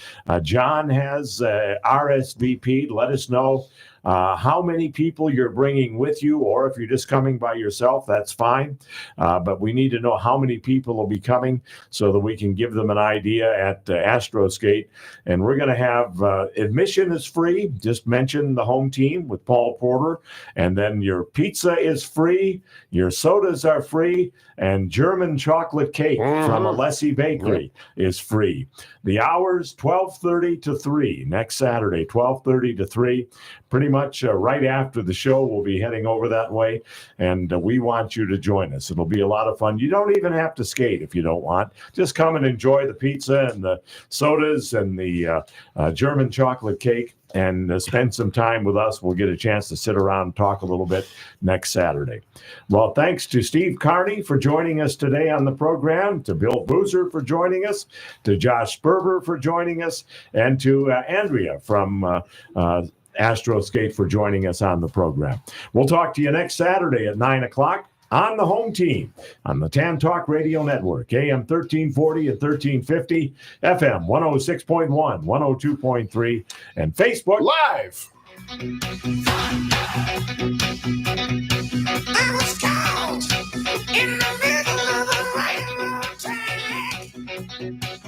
John has RSVP'd. Let us know how many people you're bringing with you, or if you're just coming by yourself, that's fine. But we need to know how many people will be coming so that we can give them an idea at Astro Skate. And we're going to have admission is free. Just mention the home team with Paul Porter. And then your pizza is free. Your sodas are free. And German chocolate cake from Alessi Bakery is free. The hours, 12:30 to 3. Next Saturday, 12:30 to 3. Pretty much right after the show. We'll be heading over that way, and we want you to join us. It'll be a lot of fun. You don't even have to skate if you don't want. Just come and enjoy the pizza and the sodas and the German chocolate cake, and spend some time with us. We'll get a chance to sit around and talk a little bit next Saturday. Well, thanks to Steve Carney for joining us today on the program, to Bill Boozer for joining us, to Josh Sperber for joining us, and to Andrea from Astroscape for joining us on the program. We'll talk to you next Saturday at 9 o'clock. On the home team on the Tan Talk Radio Network, AM 1340 and 1350, FM 106.1, 102.3, and Facebook Live.